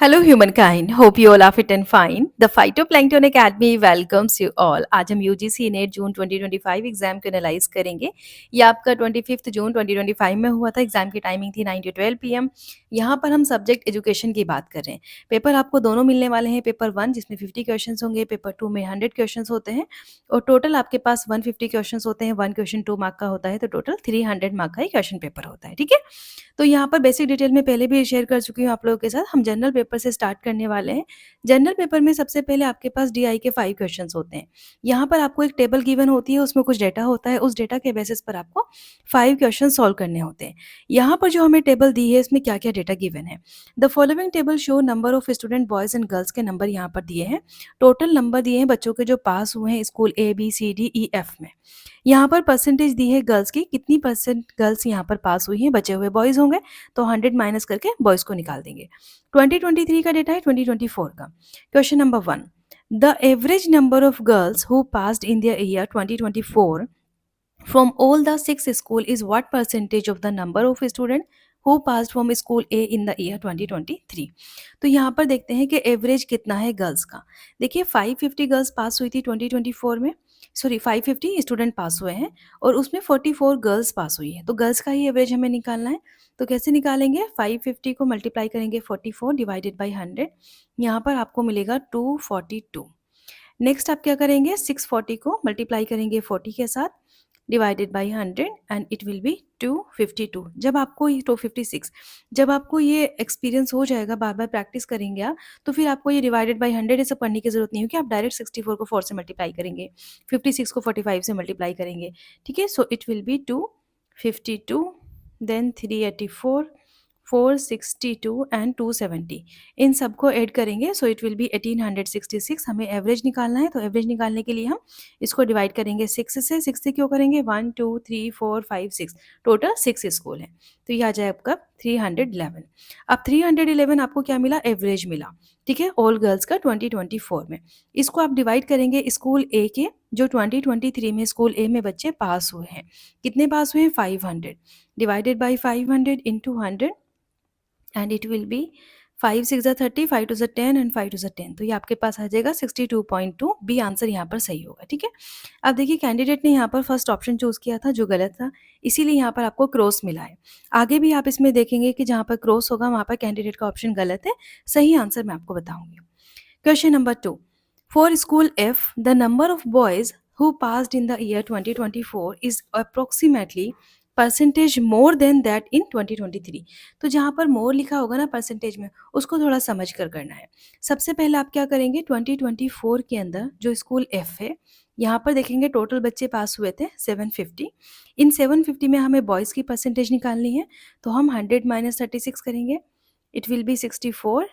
Hello humankind, hope you all are fit and fine. The Phytoplankton Academy welcomes you all. आज हम UGC net जून 2025 exam को analyse करेंगे। ये आपका 25 जून 2025 में हुआ था। एग्जाम की टाइमिंग थी 9 to 12 पीएम। यहाँ पर हम सब्जेक्ट एजुकेशन की बात कर रहे हैं। पेपर आपको दोनों मिलने वाले हैं। पेपर 1 जिसमें 50 क्वेश्चंस होंगे, पेपर 2 में 100 क्वेश्चंस होते हैं और टोटल आपके पास 150 क्वेश्चंस होते हैं। 1 क्वेश्चन 2 मार्क का होता है, तो टोटल 300 मार्क का ही क्वेश्चन पेपर होता है। ठीक है, तो यहाँ पर बेसिक डिटेल में पहले भी शेयर कर चुकी हूँ आप लोगों के साथ। हम जनरल पेपर से स्टार्ट करने वाले हैं। जनरल पेपर में सबसे पहले आपके पास डीआई के 5 क्वेश्चंस होते हैं। यहाँ पर आपको एक टेबल गिवन होती है, उसमें कुछ डेटा होता है। उस डेटा के बेसिस पर आपको 5 क्वेश्चन सॉल्व करने होते हैं। यहाँ पर जो हमें टेबल दी है, इसमें क्या-क्या डेटा गिवन है। The following table show number of student boys and girls के नंबर यहाँ पर दिए हैं। टोटल नंबर दिए हैं बच्चों के जो पास हुए हैं स्कूल ए, बी, सी, डी, ई, एफ में। यहाँ पर परसेंटेज दी है गर्ल्स की, कितनी परसेंट गर्ल्स यहाँ पर पास हुई हैं, बचे हुए बॉयज़ होंगे तो 100 माइनस करके बॉयज़ को निकाल देंगे। 2023 का डेटा है 2024 का। Question number 1, the average number of girls who passed in the year 2024 from all the 6 school is what percentage of the number of student who passed from school A in the year 2023। तो यहाँ पर देखते हैं कि average कितना है girls का। देखिए 550 गर्ल्स पास हुई थी 2024 में, सॉरी 550 स्टूडेंट पास हुए हैं और उसमें 44 गर्ल्स पास हुई है। तो गर्ल्स का ही एवरेज हमें निकालना है। तो कैसे निकालेंगे, 550 को मल्टीप्लाई करेंगे 44 डिवाइडेड बाई 100, यहाँ पर आपको मिलेगा 242। नेक्स्ट आप क्या करेंगे, 640 को मल्टीप्लाई करेंगे 40 के साथ divided by 100 and it will be 252। जब आपको ये 256, जब आपको ये एक्सपीरियंस हो जाएगा, बार बार प्रैक्टिस करेंगे आप, तो फिर आपको ये डिवाइडेड बाई 100 ये सब पढ़ने की जरूरत नहीं होगी। आप डायरेक्ट 64 को 4 से मल्टीप्लाई करेंगे, 56 को 45 से मल्टीप्लाई करेंगे। ठीक है, so it will be 252 then 384 462 and 270। इन सबको ऐड करेंगे सो इट विल बी 1866। हमें एवरेज निकालना है, तो एवरेज निकालने के लिए हम इसको डिवाइड करेंगे 6 से। 6 से क्यों करेंगे, 1 2 3 4 5 6, टोटल 6 स्कूल हैं, तो ये आ जाए आपका 311। अब 311 आपको क्या मिला, एवरेज मिला। ठीक है, ऑल गर्ल्स का 2024 में। इसको आप डिवाइड करेंगे स्कूल ए के, जो 2023 में स्कूल ए में बच्चे पास हुए हैं। कितने पास हुए हैं, 500 divided by 500 into 100 and it will B 5 6 30, 5 2 10 and 5 2 10। तो ये आपके पास आ जाएगा 62.2। बी आंसर यहाँ पर सही होगा। ठीक है, अब देखिए कैंडिडेट ने यहाँ पर फर्स्ट ऑप्शन चूज किया था जो गलत था, इसीलिए यहाँ पर आपको क्रॉस मिला है। आगे भी आप इसमें देखेंगे कि जहाँ पर क्रॉस होगा वहाँ पर कैंडिडेट का ऑप्शन गलत है। सही आंसर मैं आपको बताऊंगी। Question number 2, for school F the number of boys who passed in the year 2024 is approximately percentage more than that in 2023। तो जहाँ पर मोर लिखा होगा ना परसेंटेज में, उसको थोड़ा समझ कर करना है। सबसे पहले आप क्या करेंगे, 2024 के अंदर जो स्कूल एफ है, यहाँ पर देखेंगे टोटल बच्चे पास हुए थे 750। इन 750 में हमें बॉयज़ की परसेंटेज निकालनी है, तो हम 100 माइनस 36 करेंगे, इट विल बी 64।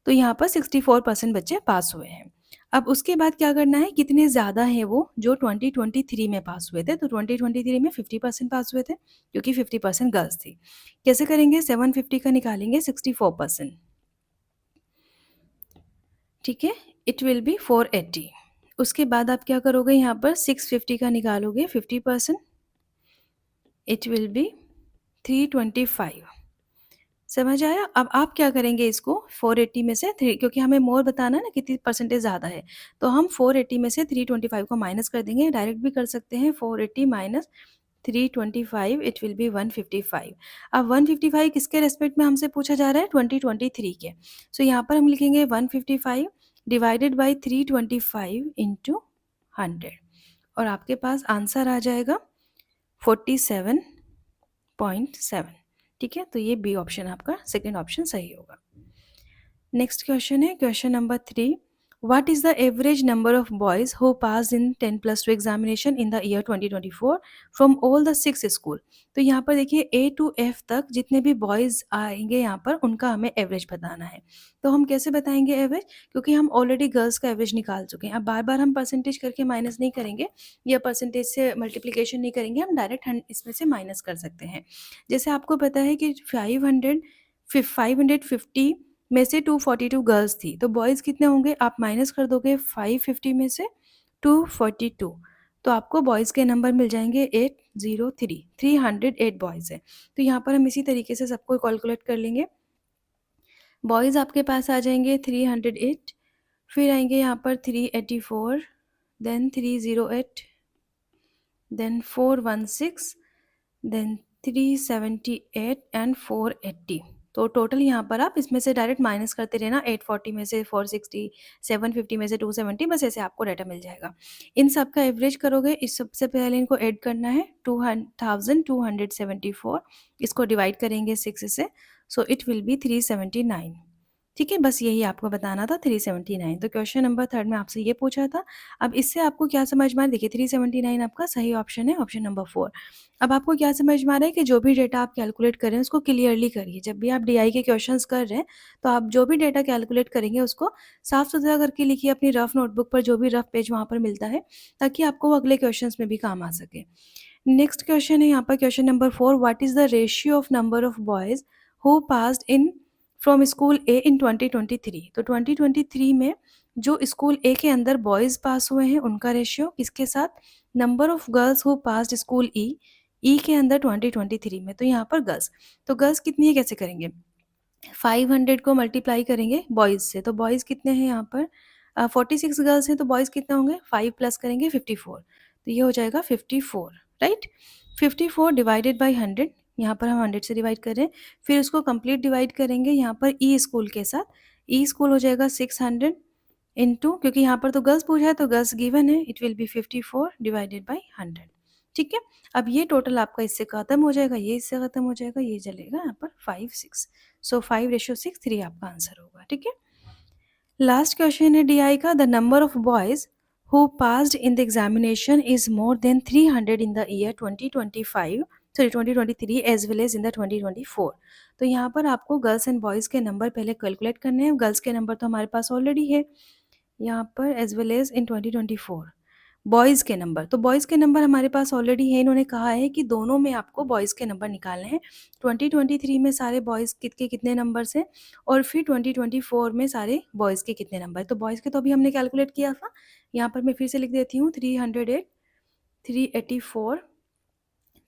तो यहाँ पर 64% बच्चे पास हुए हैं। अब उसके बाद क्या करना है, कितने ज़्यादा हैं वो जो 2023 में पास हुए थे। तो 2023 में 50% पास हुए थे क्योंकि 50% गर्ल्स थी। कैसे करेंगे, 750 का निकालेंगे 64%। ठीक है, इट विल बी 480। उसके बाद आप क्या करोगे, यहाँ पर 650 का निकालोगे 50%, इट विल बी 325। समझ आया। अब आप क्या करेंगे, इसको 480 में से 3, क्योंकि हमें मोर बताना है ना कितनी परसेंटेज ज़्यादा है, तो हम 480 में से 325 को माइनस कर देंगे। डायरेक्ट भी कर सकते हैं, 480 माइनस 325 इट विल बी 155। अब 155 किसके रेस्पेक्ट में हमसे पूछा जा रहा है, 2023 के। सो यहाँ पर हम लिखेंगे 155 डिवाइडेड बाई 325 इंटू 100 और आपके पास आंसर आ जाएगा 47.7। ठीक है, तो ये बी ऑप्शन आपका सेकेंड ऑप्शन सही होगा। नेक्स्ट क्वेश्चन है question number 3, what is the average number of boys who pass in 10+2 examination in the year 2024 from all the 6 school. तो यहाँ पर देखिए ए टू एफ तक जितने भी बॉयज आएंगे यहाँ पर उनका हमें एवरेज बताना है। तो हम कैसे बताएंगे एवरेज, क्योंकि हम ऑलरेडी गर्ल्स का एवरेज निकाल चुके हैं। अब बार बार हम परसेंटेज करके माइनस नहीं करेंगे या परसेंटेज से मल्टीप्लीकेशन नहीं करेंगे, हम डायरेक्ट इसमें से माइनस कर सकते हैं। जैसे आपको पता है कि 550 में से 242 गर्ल्स थी, तो बॉयज़ कितने होंगे, आप माइनस कर दोगे 550 में से 242, तो आपको बॉयज़ के नंबर मिल जाएंगे 803। 308 बॉयज़ है। तो यहाँ पर हम इसी तरीके से सबको कैलकुलेट कर लेंगे। बॉयज़ आपके पास आ जाएँगे 308, फिर आएँगे यहाँ पर 384, देन 308, देन 416, देन 378 एंड 480। तो टोटल यहाँ पर आप इसमें से डायरेक्ट माइनस करते रहना, 840 में से 460, 750 में से 270, बस ऐसे आपको डाटा मिल जाएगा। इन सब का एवरेज करोगे, इस सबसे पहले इनको ऐड करना है, 2274, इसको डिवाइड करेंगे 6 से, सो इट विल बी 379। ठीक है, बस यही आपको बताना था, 379। तो क्वेश्चन नंबर 3 में आपसे ये पूछा था। अब इससे आपको क्या समझ में आया, देखिए 379 आपका सही ऑप्शन है, ऑप्शन नंबर 4। अब आपको क्या समझ में आ रहा है कि जो भी डेटा आप कैलकुलेट कर रहे हैं उसको क्लियरली करिए। जब भी आप डीआई के क्वेश्चंस कर रहे हैं, तो आप जो भी डेटा कैलकुलेट करेंगे उसको साफ-सुथरा करके लिखिए अपनी रफ नोटबुक पर, जो भी रफ पेज वहाँ पर मिलता है, ताकि आपको वो अगले क्वेश्चंस में भी काम आ सके। नेक्स्ट क्वेश्चन है यहाँ पर, question number 4, what is the ratio of number of boys who passed in from school A in 2023? तो 2023 में जो स्कूल ए के अंदर बॉयज़ पास हुए हैं उनका रेशियो किसके साथ, number of girls who passed school E, E के अंदर 2023 में, तो यहाँ पर गर्ल्स, तो गर्ल्स कितनी है कैसे करेंगे, 500 को मल्टीप्लाई करेंगे बॉयज़ से, तो बॉयज़ कितने हैं यहाँ पर 46 गर्ल्स हैं, तो बॉयज़ कितने होंगे, 5 प्लस करेंगे 54, तो ये हो जाएगा 54, राइट। 54 डिवाइडेड बाय 100, यहाँ पर हम 100 से डिवाइड कर रहे हैं, फिर उसको कंप्लीट डिवाइड करेंगे यहाँ पर ई स्कूल के साथ, ई स्कूल हो जाएगा 600 इंटू, क्योंकि यहाँ पर तो गर्ल्स पूछा है तो गर्ल्स गिवन है, it will B 54 divided by 100। ठीक है, अब ये टोटल आपका इससे खत्म हो जाएगा, ये इससे खत्म हो जाएगा, ये चलेगा यहाँ पर 5 6, सो 5:6 3 आपका आंसर होगा। ठीक है, लास्ट क्वेश्चन है डीआई का, the number of boys who passed in the examination is more than 300 in the year 2025, sorry 2023 as well as in the 2024। तो यहाँ पर आपको गर्ल्स एंड बॉयज़ के नंबर पहले कैलकुलेट करने हैं। गर्ल्स के नंबर तो हमारे पास ऑलरेडी है यहाँ पर, as well as in 2024 boys के नंबर, तो बॉयज़ के नंबर हमारे पास ऑलरेडी है। इन्होंने कहा है कि दोनों में आपको बॉयज़ के नंबर निकालने हैं। 2023 में सारे बॉयज़ के कितने नंबर्स हैं और फिर 2024 में सारे बॉयज़ के कितने नंबर हैं। तो बॉयज़ के तो अभी हमने कैलकुलेट किया था, यहाँ पर मैं फिर से लिख देती हूँ, 308, 384,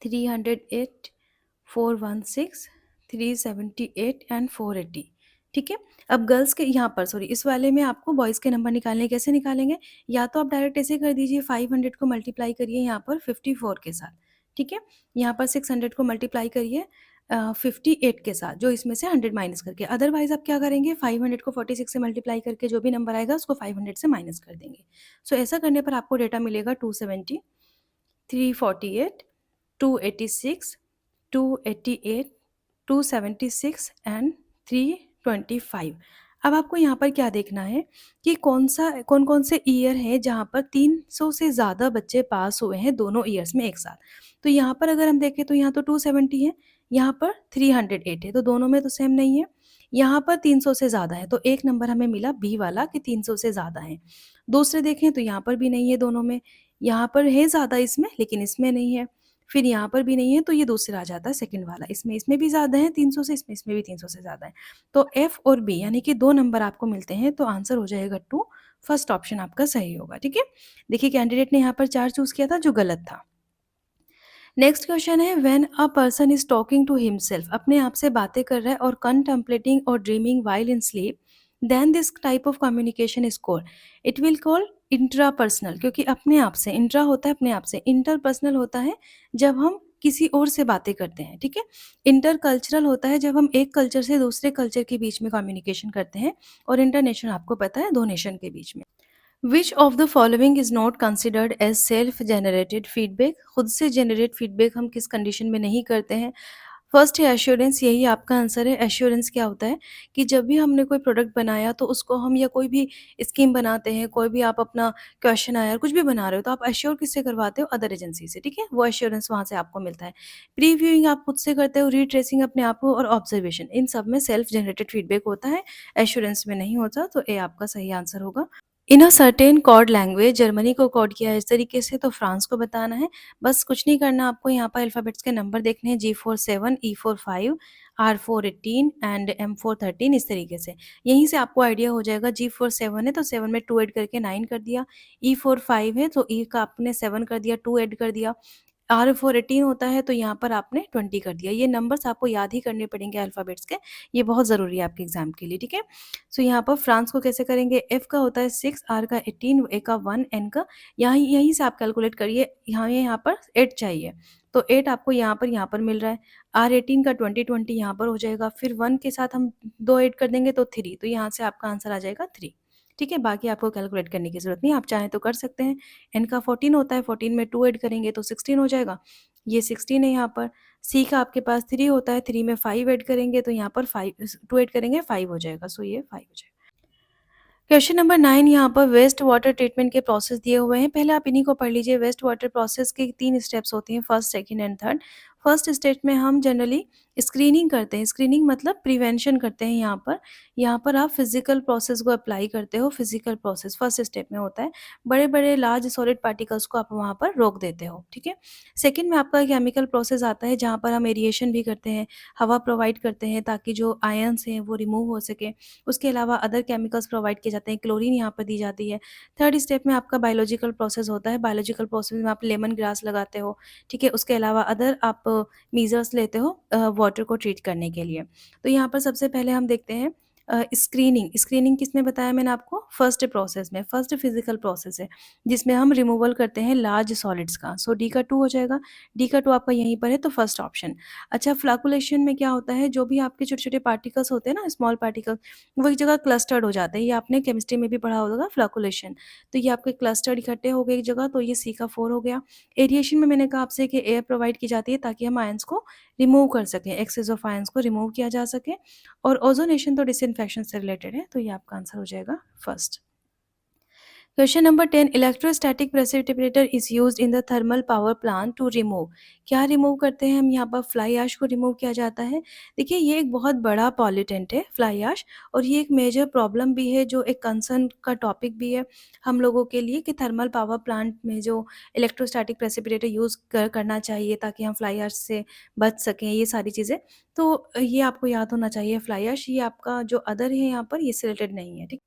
308, 416, 378 एंड 480। ठीक है, अब गर्ल्स के यहाँ पर, सॉरी, इस वाले में आपको बॉयज़ के नंबर निकालने हैं। कैसे निकालेंगे, या तो आप डायरेक्ट ऐसे कर दीजिए, 500 को मल्टीप्लाई करिए यहाँ पर 54 के साथ, ठीक है, यहाँ पर 600 को मल्टीप्लाई करिए 58 के साथ, जो इसमें से 100 माइनस करके। अदरवाइज आप क्या करेंगे, 500 को 46 से मल्टीप्लाई करके जो भी नंबर आएगा उसको 500 से माइनस कर देंगे। सो ऐसा करने पर आपको डेटा मिलेगा 270, 348, 286, 288, 276 एंड 325। अब आपको यहाँ पर क्या देखना है कि कौन-कौन से ईयर हैं जहाँ पर 300 से ज़्यादा बच्चे पास हुए हैं दोनों ईयर्स में एक साथ। तो यहाँ पर अगर हम देखें तो यहाँ तो 270 है, यहाँ पर 308 है, तो दोनों में तो सेम नहीं है। यहाँ पर 300 से ज़्यादा है, तो एक नंबर हमें मिला बी वाला कि 300 से ज़्यादा है। दूसरे देखें तो यहाँ पर भी नहीं है दोनों में, यहाँ पर है ज़्यादा इसमें लेकिन इसमें नहीं है। फिर यहाँ पर भी नहीं है तो ये दूसरा आ जाता है सेकंड वाला, इसमें भी ज़्यादा है 300 से, इसमें भी 300 से ज़्यादा है। तो एफ और बी यानी कि 2 नंबर आपको मिलते हैं, तो आंसर हो जाएगा 2, फर्स्ट ऑप्शन आपका सही होगा। ठीक है, देखिए कैंडिडेट ने यहाँ पर 4 चूज़ किया था जो गलत था। नेक्स्ट क्वेश्चन है, when a person is talking to himself, अपने आप से बातें कर रहा है, और कंटेम्पलेटिंग और dreaming while in sleep, then this type of communication is called, it will call intrapersonal, क्योंकि अपने आप से, इंट्रा होता है अपने आप से, इंटरपर्सनल होता है जब हम किसी और से बातें करते हैं। ठीक है, इंटरकल्चरल होता है जब हम एक कल्चर से दूसरे कल्चर के बीच में कम्युनिकेशन करते हैं, और इंटरनेशनल आपको पता है दो नेशन के बीच में। Which of the following is not considered as self generated feedback, खुद से जनरेट फीडबैक हम किस कंडीशन में नहीं करते हैं। फर्स्ट है एश्योरेंस, यही आपका आंसर है। एश्योरेंस क्या होता है कि जब भी हमने कोई प्रोडक्ट बनाया तो उसको हम, या कोई भी स्कीम बनाते हैं, कोई भी आप अपना क्वेश्चन आया कुछ भी बना रहे हो, तो आप एश्योर किससे करवाते हो, अदर एजेंसी से। ठीक है, वो एश्योरेंस वहाँ से आपको मिलता है। प्रीव्यूइंग आप खुद से करते हो, रीट्रेसिंग अपने आप को, और ऑब्जर्वेशन, इन सब में सेल्फ जनरेटेड फीडबैक होता है, एश्योरेंस में नहीं होता। तो ए आपका सही आंसर होगा। In a certain code language, Germany को कोड किया है इस तरीके से, तो फ्रांस को बताना है। बस कुछ नहीं करना आपको, यहाँ पर अल्फ़ाबेट्स के नंबर देखने हैं, G4 7, E4 5, R4 18 and M4 13, इस तरीके से। यहीं से आपको आइडिया हो जाएगा, G4 7 है तो 7 में 2 ऐड करके 9 कर दिया, E4 5 है तो E का आपने 7 कर दिया, 2 ऐड कर दिया, R फॉर 18 होता है तो यहाँ पर आपने 20 कर दिया। ये नंबर्स आपको याद ही करने पड़ेंगे अल्फ़ाबेट्स के, ये बहुत ज़रूरी है आपके एग्ज़ाम के लिए, ठीक है? सो यहाँ पर फ्रांस को कैसे करेंगे? F का होता है 6, R का 18, A का 1, N का यहीं यहीं से आप कैलकुलेट करिए, यहाँ पर 8 चाहिए। तो 8 आपको यहाँ पर मिल रहा है। R18 का 20 यहाँ पर हो जाएगा, फिर 1 के साथ हम 2 ऐड कर देंगे तो 3, तो यहाँ से आपका आंसर आ जाएगा 3। ठीक है? बाकी आपको कैलकुलेट करने की ज़रूरत नहीं है, आप चाहें तो कर सकते हैं। N का 14 होता है, 14 में 2 ऐड करेंगे तो 16 हो जाएगा, ये 16 है यहाँ पर। C का आपके पास 3 होता है, 3 में 5 ऐड करेंगे तो यहाँ पर 2 ऐड करेंगे 5 हो जाएगा, सो ये 5 हो जाएगा। क्वेश्चन नंबर 9 यहाँ पर वेस्ट वाटर ट्रीटमेंट के प्रोसेस दिए हुए हैं। पहले आप इन्हीं को पढ़ लीजिए। वेस्ट वाटर प्रोसेस के 3 स्टेप्स होती हैं, first, second and third. First step में हम जनरली स्क्रीनिंग करते हैं। स्क्रीनिंग मतलब प्रिवेंशन करते हैं यहाँ पर। यहाँ पर आप फिज़िकल प्रोसेस को अप्लाई करते हो। फिज़िकल प्रोसेस फर्स्ट स्टेप में होता है। बड़े-बड़े लार्ज सॉलिड पार्टिकल्स को आप वहाँ पर रोक देते हो, ठीक है? सेकंड में आपका केमिकल प्रोसेस आता है जहाँ पर हम एरिएशन भी करते हैं, हवा प्रोवाइड करते हैं ताकि जो आयन्स हैं वो रिमूव हो सके। उसके अलावा अदर केमिकल्स प्रोवाइड किए जाते हैं, क्लोरीन यहाँ पर दी जाती है। थर्ड स्टेप में आपका बायोलॉजिकल प्रोसेस होता है, बायोलॉजिकल प्रोसेस में आप लेमन ग्रास लगाते हो, ठीक है? उसके अलावा अदर आप मेजर्स लेते हो वाटर को ट्रीट करने के लिए। तो यहाँ पर सबसे पहले हम देखते हैं स्क्रीनिंग। स्क्रीनिंग किसमें बताया मैंने आपको? फर्स्ट प्रोसेस में, फर्स्ट फिज़िकल प्रोसेस है, जिसमें हम रिमूवल करते हैं लार्ज सॉलिड्स का। सो डी का 2 हो जाएगा, डी का 2 आपका यहीं पर है तो फर्स्ट ऑप्शन। अच्छा, फ्लैकुलेशन में क्या होता है, जो भी आपके छोटे-छोटे पार्टिकल्स होते हैं ना, स्मॉल पार्टिकल्स, वो एक जगह क्लस्टर्ड हो जाते हैं। ये आपने केमिस्ट्री में भी पढ़ा होगा फ्लैकुलेशन। तो ये आपके क्लस्टर्ड इकट्ठे हो गए एक जगह, तो ये सी का 4 हो गया। एरिएशन में मैंने कहा आपसे कि एयर प्रोवाइड की जाती है ताकि हम आयंस को रिमूव कर सकें, एक्सेस ऑफ आयंस को रिमूव किया जा सके। और ओज़ोनेशन तो डिसइन्फेक्शन से रिलेटेड है, तो ये आपका आंसर हो जाएगा first. Question number 10 electrostatic precipitator is used in the thermal power plant to remove. क्या रिमूव करते हैं हम यहाँ पर? फ्लाई ऐश को रिमूव किया जाता है। देखिए, ये एक बहुत बड़ा पॉल्यूटेंट है फ्लाई ऐश, और ये एक मेजर प्रॉब्लम भी है, जो एक कंसर्न का टॉपिक भी है हम लोगों के लिए, कि थर्मल पावर प्लांट में जो इलेक्ट्रोस्टैटिक प्रेसिपिटेटर यूज़ करना चाहिए ताकि हम फ्लाई ऐश से बच सकें, ये सारी चीज़ें। तो ये आपको याद होना चाहिए। फ्लाई ऐश ये आपका जो अदर है यहाँ पर, इससे रिलेटेड नहीं है, ठीक।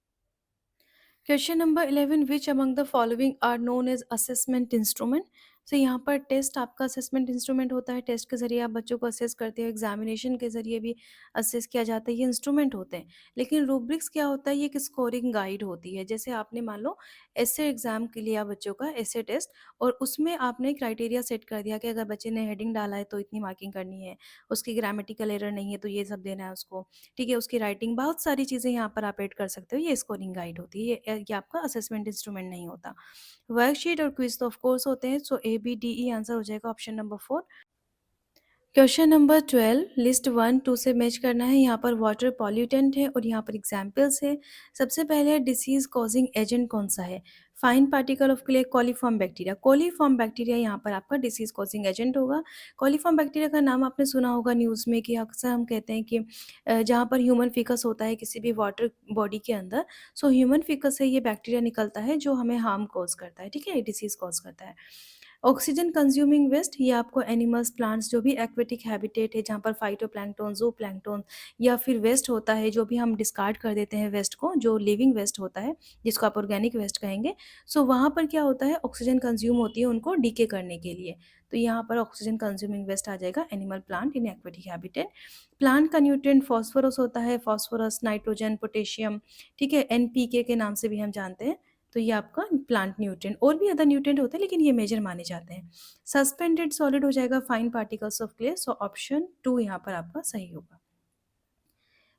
Question number 11 which among the following are known as assessment instrument. So यहाँ पर टेस्ट आपका असेसमेंट इंस्ट्रूमेंट होता है। टेस्ट के जरिए आप बच्चों को असेस करते हो, एग्जामिनेशन के जरिए भी असेस किया जाता है, ये इंस्ट्रूमेंट होते हैं। लेकिन रूब्रिक्स क्या होता है? ये एक स्कोरिंग गाइड होती है। जैसे आपने मान लो ऐसे एग्जाम के लिए आप बच्चों का ऐसे टेस्ट, और उसमें आपने क्राइटेरिया सेट कर दिया कि अगर बच्चे ने हेडिंग डाला है तो इतनी मार्किंग करनी है, उसकी ग्रामेटिकल एरर नहीं है तो ये सब देना है उसको, ठीक है? उसकी राइटिंग, बहुत सारी चीज़ें यहाँ पर आप ऐड कर सकते हो। ये स्कोरिंग गाइड होती है, ये आपका असेसमेंट इंस्ट्रूमेंट नहीं होता। वर्कशीट और क्विज़ तो ऑफ कोर्स होते हैं, सो A, B, D, E answer हो जाएगा option number 4। Question number 12 list 1 2 से मैच करना है। यहाँ पर वाटर पॉल्यूटेंट है और यहाँ पर एग्जाम्पल्स है। सबसे पहले डिसीज कॉजिंग एजेंट कौन सा है? Fine particle of clay, coliform bacteria. Coliform bacteria यहाँ पर आपका डिसीज कॉजिंग एजेंट होगा। कॉलीफॉर्म बैक्टीरिया का नाम आपने सुना होगा न्यूज़ में, कि अक्सर हम कहते हैं कि जहाँ पर ह्यूमन फिकस होता है किसी भी वाटर बॉडी के अंदर, सो ह्यूमन फिकस से ये बैक्टीरिया निकलता है जो हमें हार्म कॉज करता है, ठीक है? डिसीज कॉज करता है। ऑक्सीजन कंज्यूमिंग वेस्ट, ये आपको एनिमल्स, प्लांट्स, जो भी एक्वेटिक हैबिटेट है जहाँ पर फाइटोप्लैंक्टन, ज़ूप्लैंक्टन या फिर वेस्ट होता है, जो भी हम डिस्कार्ड कर देते हैं वेस्ट को, जो लिविंग वेस्ट होता है, जिसको आप ऑर्गेनिक वेस्ट कहेंगे। सो वहाँ पर क्या होता है? ऑक्सीजन कंज्यूम होती है उनको डीके करने के लिए। तो यहाँ पर ऑक्सीजन कंज्यूमिंग वेस्ट आ जाएगा animal, plant in aquatic habitat. Plant का न्यूट्रिएंट फॉस्फोरस होता है, फॉस्फोरस, नाइट्रोजन, पोटेशियम, ठीक है? एनपीके के नाम से भी हम जानते हैं। तो ये आपका प्लांट न्यूट्रिएंट, और भी अदर न्यूट्रिएंट होते हैं लेकिन ये मेजर माने जाते हैं। सस्पेंडेड सॉलिड हो जाएगा fine particles of clay, so option 2 यहाँ पर आपका सही होगा।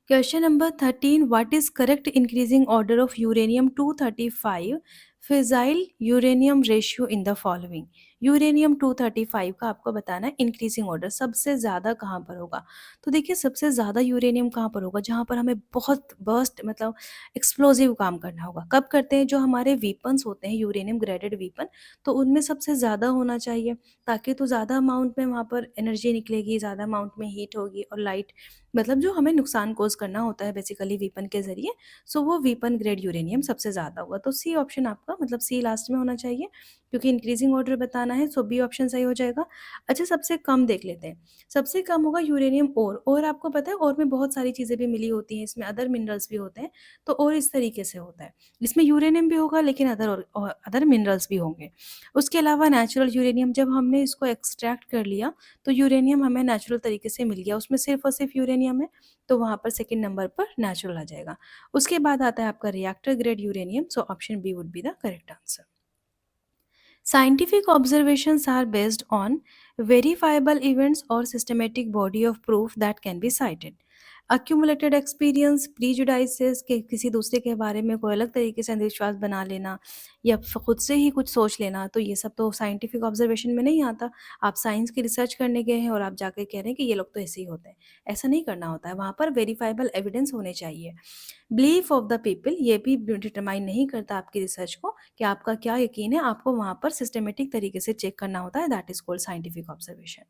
Question number 13 what is correct increasing order of uranium 235 fissile uranium ratio in the following. Uranium 235 का आपको बताना है इंक्रीजिंग ऑर्डर सबसे ज़्यादा कहाँ पर होगा। तो देखिए, सबसे ज़्यादा यूरेनियम कहाँ पर होगा? जहाँ पर हमें बहुत बर्स्ट मतलब एक्सप्लोजिव काम करना होगा। कब करते हैं? जो हमारे वीपन्स होते हैं, यूरेनियम ग्रेडेड वीपन, तो उनमें सबसे ज़्यादा होना चाहिए, ताकि तो ज़्यादा अमाउंट में वहाँ पर एनर्जी निकलेगी, ज़्यादा अमाउंट में हीट होगी और लाइट, मतलब जो हमें नुकसान कॉज़ करना होता है बेसिकली वीपन के ज़रिए, सो वो वीपन ग्रेड यूरेनियम सबसे ज़्यादा होगा। तो सी ऑप्शन आपका, मतलब सी लास्ट में होना चाहिए, क्योंकि इंक्रीजिंग ऑर्डर बताना निकालना है, सो बी ऑप्शन सही हो जाएगा। अच्छा, सबसे कम देख लेते हैं। सबसे कम होगा यूरेनियम ओर। और आपको पता है ओर में बहुत सारी चीज़ें भी मिली होती हैं, इसमें अदर मिनरल्स भी होते हैं, तो और इस तरीके से होता है। इसमें यूरेनियम भी होगा लेकिन अदर मिनरल्स भी होंगे। उसके अलावा नेचुरल यूरेनियम, जब हमने इसको एक्सट्रैक्ट कर लिया तो यूरेनियम हमें नेचुरल तरीके से मिल गया, उसमें सिर्फ़ और सिर्फ़ यूरेनियम है, तो वहाँ पर सेकंड नंबर पर नेचुरल आ जाएगा। उसके बाद आता है आपका reactor grade uranium, so option B would be the correct answer. Scientific observations are based on verifiable events or systematic body of proof that can be cited. Accumulated experience, prejudices के किसी दूसरे के बारे में कोई अलग तरीके से अंधविश्वास बना लेना या खुद से ही कुछ सोच लेना, तो ये सब तो साइंटिफिक ऑब्जर्वेशन में नहीं आता। आप साइंस की रिसर्च करने गए हैं और आप जाके कह रहे हैं कि ये लोग तो ऐसे ही होते हैं, ऐसा नहीं करना होता है। वहाँ पर वेरीफाइबल एविडेंस होने चाहिए। बिलीफ ऑफ द पीपल ये भी डिटरमाइन नहीं करता आपकी रिसर्च को कि आपका क्या यकीन है, आपको वहाँ पर सिस्टमेटिक तरीके से चेक करना होता है, that is called scientific observation.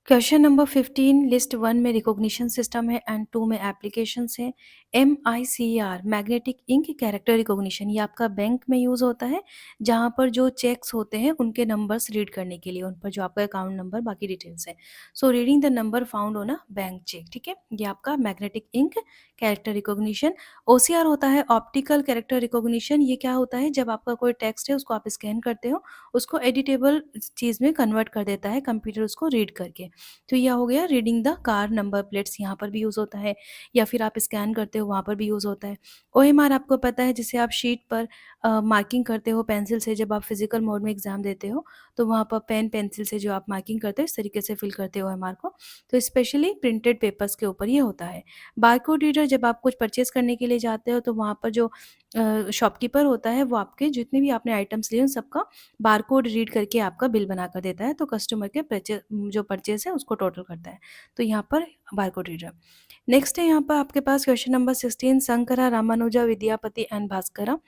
Question number 15, list 1 में रिकॉग्निशन सिस्टम है एंड 2 में एप्लीकेशंस हैं। MICR magnetic ink character recognition, ये आपका बैंक में यूज़ होता है, जहाँ पर जो चेक्स होते हैं उनके नंबर्स रीड करने के लिए, उन पर जो आपका अकाउंट नंबर बाकी डिटेल्स है। So reading the number found on a bank cheque, ठीक है, ये आपका magnetic ink character recognition. OCR होता है ऑप्टिकल कैरेक्टर रिकॉग्निशन, ये क्या होता है, जब आपका कोई टेक्स्ट है उसको आप स्कैन करते हो, उसको एडिटेबल चीज़ में कन्वर्ट कर देता है कंप्यूटर उसको रीड करके। तो यह हो गया reading the car number plates, यहाँ पर भी यूज़ होता है, या फिर आप स्कैन करते हो वहाँ पर भी यूज़ होता है। OMR आपको पता है, जिसे आप शीट पर मार्किंग करते हो पेंसिल से, जब आप फिजिकल मोड में एग्जाम देते हो तो वहाँ पर पेन पेंसिल से जो आप मार्किंग करते हो इस तरीके से फिल करते हो OMR को, तो स्पेशली प्रिंटेड पेपर्स के ऊपर ये होता है। बारकोड रीडर, जब आप कुछ परचेज करने के लिए जाते हो तो वहाँ पर जो शॉपकीपर होता है वो आपके जितने भी आपने आइटम्स लिए उन सबका बारकोड रीड करके आपका बिल बना कर देता है, तो कस्टमर के जो परचेज़ है उसको टोटल करता है। तो यहाँ पर बारकोड रीडर। नेक्स्ट है यहाँ पर आपके पास question number 16, Shankara, Ramanuja, Vidyapati and Bhaskara.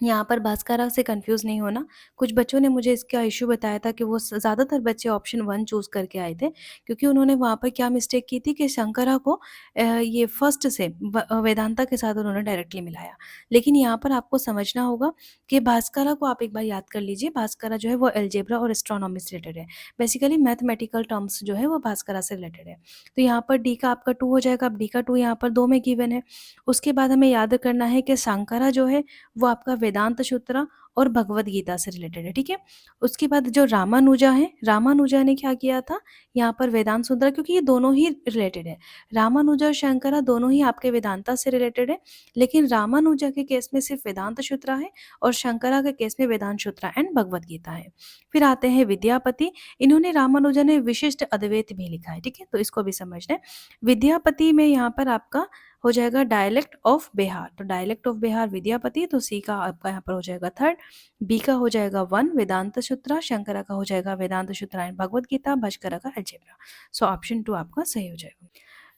यहाँ पर भास्करा से कंफ्यूज नहीं होना। कुछ बच्चों ने मुझे इसका इश्यू बताया था कि वो ज़्यादातर बच्चे ऑप्शन 1 चूज़ करके आए थे, क्योंकि उन्होंने वहाँ पर क्या मिस्टेक की थी कि शंकरा को ये फर्स्ट से वेदांता के साथ उन्होंने डायरेक्टली मिलाया। लेकिन यहाँ पर आपको समझना होगा कि भास्करा को आप एक बार याद कर लीजिए। भास्करा जो है वो अलजेब्रा और एस्ट्रोनॉमी से रिलेटेड है। बेसिकली मैथमेटिकल टर्म्स जो है वो भास्करा से रिलेटेड है। तो यहाँ पर डी का आपका 2 हो जाएगा। अब डी का 2 यहाँ पर 2 में गिवन है। उसके बाद हमें याद करना है कि शंकरा जो है वो आपका वेदांत सूत्र और भगवद गीता से रिलेटेड है, ठीक है। उसके बाद जो रामानुजा है, रामानुजा ने क्या किया था, यहाँ पर वेदांत सूत्र, क्योंकि ये दोनों ही रिलेटेड है। रामानुजा और शंकरा दोनों ही आपके वेदांता से रिलेटेड है, लेकिन रामानुजा के केस में सिर्फ वेदांत सूत्र है और शंकरा के केस में वेदांत सूत्र एंड भगवद गीता है। फिर आते हैं विद्यापति, इन्होंने रामानुजा ने विशिष्ट अद्वैत भी लिखा है, ठीक है, तो इसको भी समझना है। विद्यापति में यहाँ पर आपका हो जाएगा डायलेक्ट ऑफ बिहार, तो डायलेक्ट ऑफ बिहार विद्यापति, तो सी का आपका यहाँ पर हो जाएगा 3rd। बी का हो जाएगा 1 वेदांत सूत्र, शंकरा का हो जाएगा वेदांत सूत्र एंड भगवद गीता, भास्करा का अलजेब्रा। सो ऑप्शन 2 आपका सही हो जाएगा।